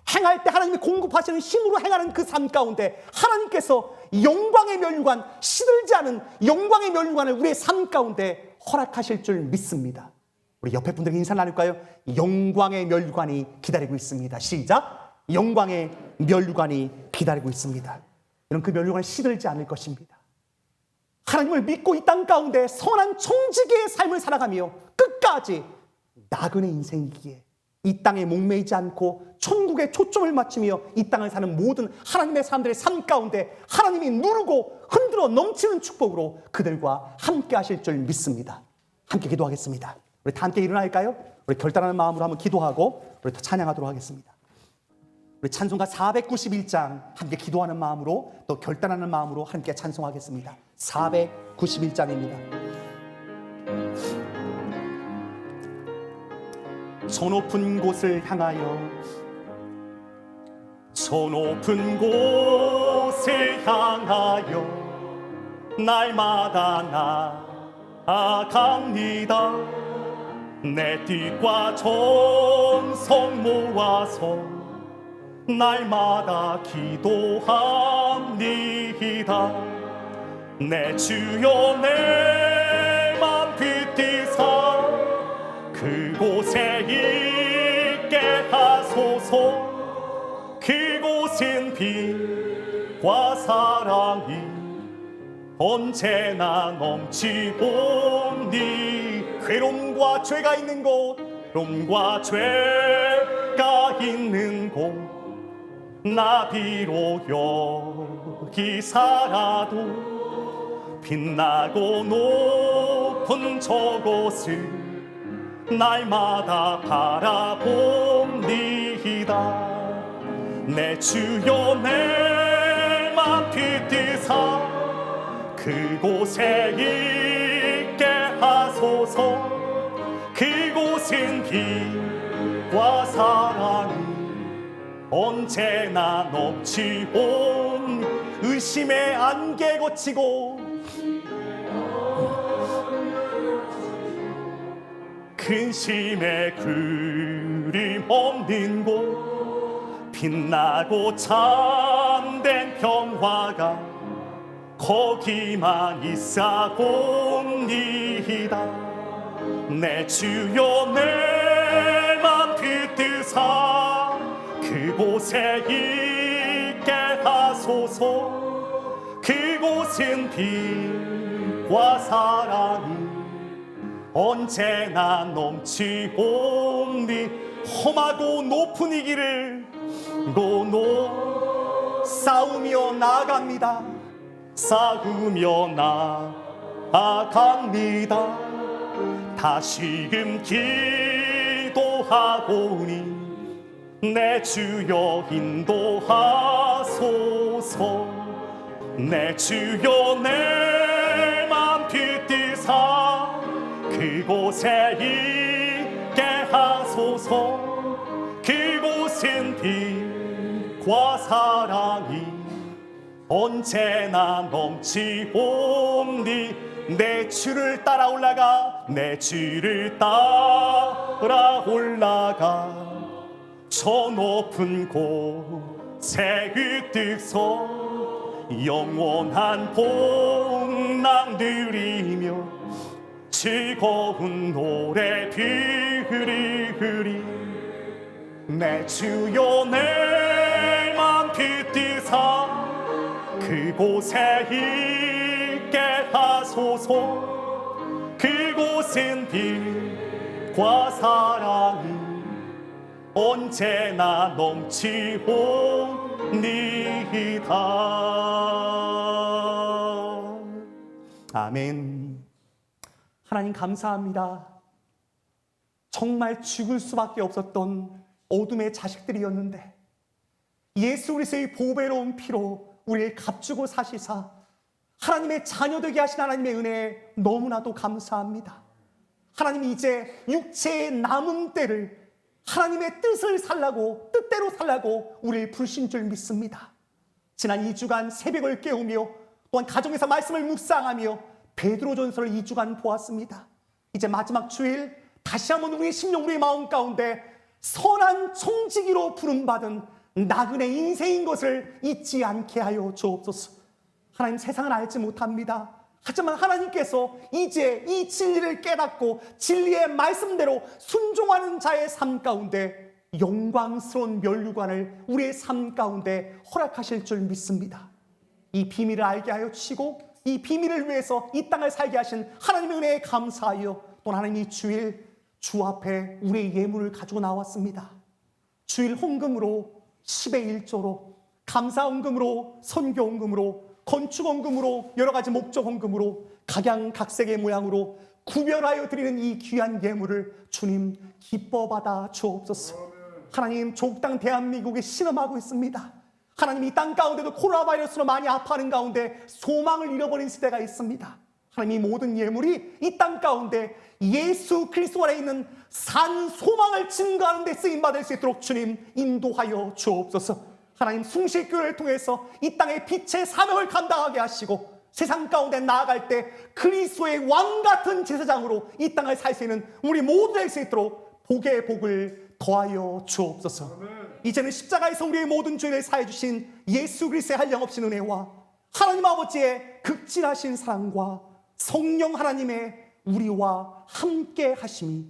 행할 때 하나님이 공급하시는 힘으로 행하는 그 삶 가운데 하나님께서 영광의 면류관, 시들지 않은 영광의 면류관을 우리의 삶 가운데 허락하실 줄 믿습니다. 우리 옆에 분들에게 인사 나눌까요? 영광의 면류관이 기다리고 있습니다. 시작! 영광의 면류관이 기다리고 있습니다. 이런 그 면류관을 시들지 않을 것입니다. 하나님을 믿고 이 땅 가운데 선한 청지기의 삶을 살아가며 끝까지 나그네 인생이기에 이 땅에 목매이지 않고 천국에 초점을 맞추며 이 땅을 사는 모든 하나님의 사람들의 삶 가운데 하나님이 누르고 흔들어 넘치는 축복으로 그들과 함께 하실 줄 믿습니다. 함께 기도하겠습니다. 우리 다 함께 일어날까요? 우리 결단하는 마음으로 한번 기도하고 우리 또 찬양하도록 하겠습니다. 우리 찬송가 491장 함께 기도하는 마음으로 또 결단하는 마음으로 함께 찬송하겠습니다. 491장입니다. 저 높은 곳을 향하여 저 높은 곳을 향하여 날마다 나아갑니다. 내 뜻과 정성 모아서 날마다 기도합니다. 내 주여 내 맘 붙드사 그곳에 있게 하소서. 그곳은 빛과 사랑이 언제나 넘치오니 괴로움과 죄가 있는 곳, 괴로움과 죄가 있는 곳, 나 비록 여기 살아도 빛나고 높은 저곳을 날마다 바라봅니다. 내 주여 내 맘 붙드사 그곳에 있게 하소서. 그곳은 빛과 사랑이 언제나 넘치온 의심의 안개 거치고 근심의 그림 없는 곳, 빛나고 참된 평화가 거기만 있사옵니다. 내 주여 내 맘 붙드사 그곳에 있게 하소서. 그곳은 빛과 사랑이 언제나 넘치오니 험하고 높은 이 길을 싸우며 나아갑니다. 싸우며 나아갑니다. 다시금 기도하오니 내 주여 인도하소서. 내 주여 내 맘 붙드사 그곳에 있게 하소서. 그곳은 빛과 사랑이 언제나 넘치오니 내 주를 따라 올라가 내 주를 따라 올라가 저 높은 곳에 으뜩서 영원한 복락 누리며 즐거운 노래 부르리. 내 주여 내 맘 붙드사 그곳에 있게 하소서. 그곳은 빛과 사랑이 언제나 넘치옵니다. 아멘. 하나님 감사합니다. 정말 죽을 수밖에 없었던 어둠의 자식들이었는데 예수 그리스도의 보배로운 피로 우리를 값주고 사시사 하나님의 자녀 되게 하신 하나님의 은혜에 너무나도 감사합니다. 하나님이 이제 육체의 남은 때를 하나님의 뜻을 살라고 뜻대로 살라고 우리를 부르신 줄 믿습니다. 지난 2주간 새벽을 깨우며 또한 가정에서 말씀을 묵상하며 베드로전서를 2주간 보았습니다. 이제 마지막 주일 다시 한번 우리의 심령 우리의 마음 가운데 선한 청지기로 부름받은 나그네 인생인 것을 잊지 않게 하여 주옵소서. 하나님, 세상은 알지 못합니다. 하지만 하나님께서 이제 이 진리를 깨닫고 진리의 말씀대로 순종하는 자의 삶 가운데 영광스러운 멸류관을 우리의 삶 가운데 허락하실 줄 믿습니다. 이 비밀을 알게 하여 주시고 이 비밀을 위해서 이 땅을 살게 하신 하나님의 은혜에 감사하여 또 하나님 이 주일 주 앞에 우리의 예물을 가지고 나왔습니다. 주일 헌금으로 10의 1조로 감사 헌금으로 선교 헌금으로 건축 헌금으로 여러 가지 목적 헌금으로 각양각색의 모양으로 구별하여 드리는 이 귀한 예물을 주님 기뻐 받아 주옵소서. 하나님, 조국 땅 대한민국에 신음하고 있습니다. 하나님, 이 땅 가운데도 코로나 바이러스로 많이 아파하는 가운데 소망을 잃어버린 시대가 있습니다. 하나님, 이 모든 예물이 이 땅 가운데 예수 그리스도 안에 있는 산 소망을 증거하는 데 쓰임받을 수 있도록 주님 인도하여 주옵소서. 하나님, 숭실교회를 통해서 이 땅의 빛의 사명을 감당하게 하시고 세상 가운데 나아갈 때 그리스도의 왕 같은 제사장으로 이 땅을 살 수 있는 우리 모두 될 수 있도록 복의 복을 더하여 주옵소서. 이제는 십자가에서 우리의 모든 죄를 사해 주신 예수 그리스도의 한량없인 은혜와 하나님 아버지의 극진하신 사랑과 성령 하나님의 우리와 함께 하심이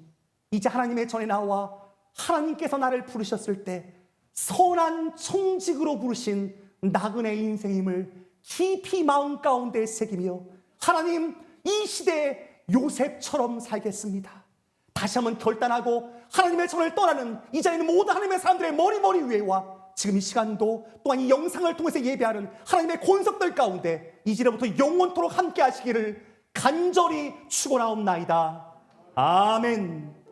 이제 하나님의 전에 나와 하나님께서 나를 부르셨을 때 선한 청직으로 부르신 나그네 인생임을 깊이 마음 가운데 새기며 하나님, 이 시대에 요셉처럼 살겠습니다. 다시 한번 결단하고 하나님의 전을 떠나는 이 자리는 모든 하나님의 사람들의 머리 위에와 지금 이 시간도 또한 이 영상을 통해서 예배하는 하나님의 권속들 가운데 이제로부터 영원토록 함께 하시기를 간절히 축원하옵나이다. 아멘.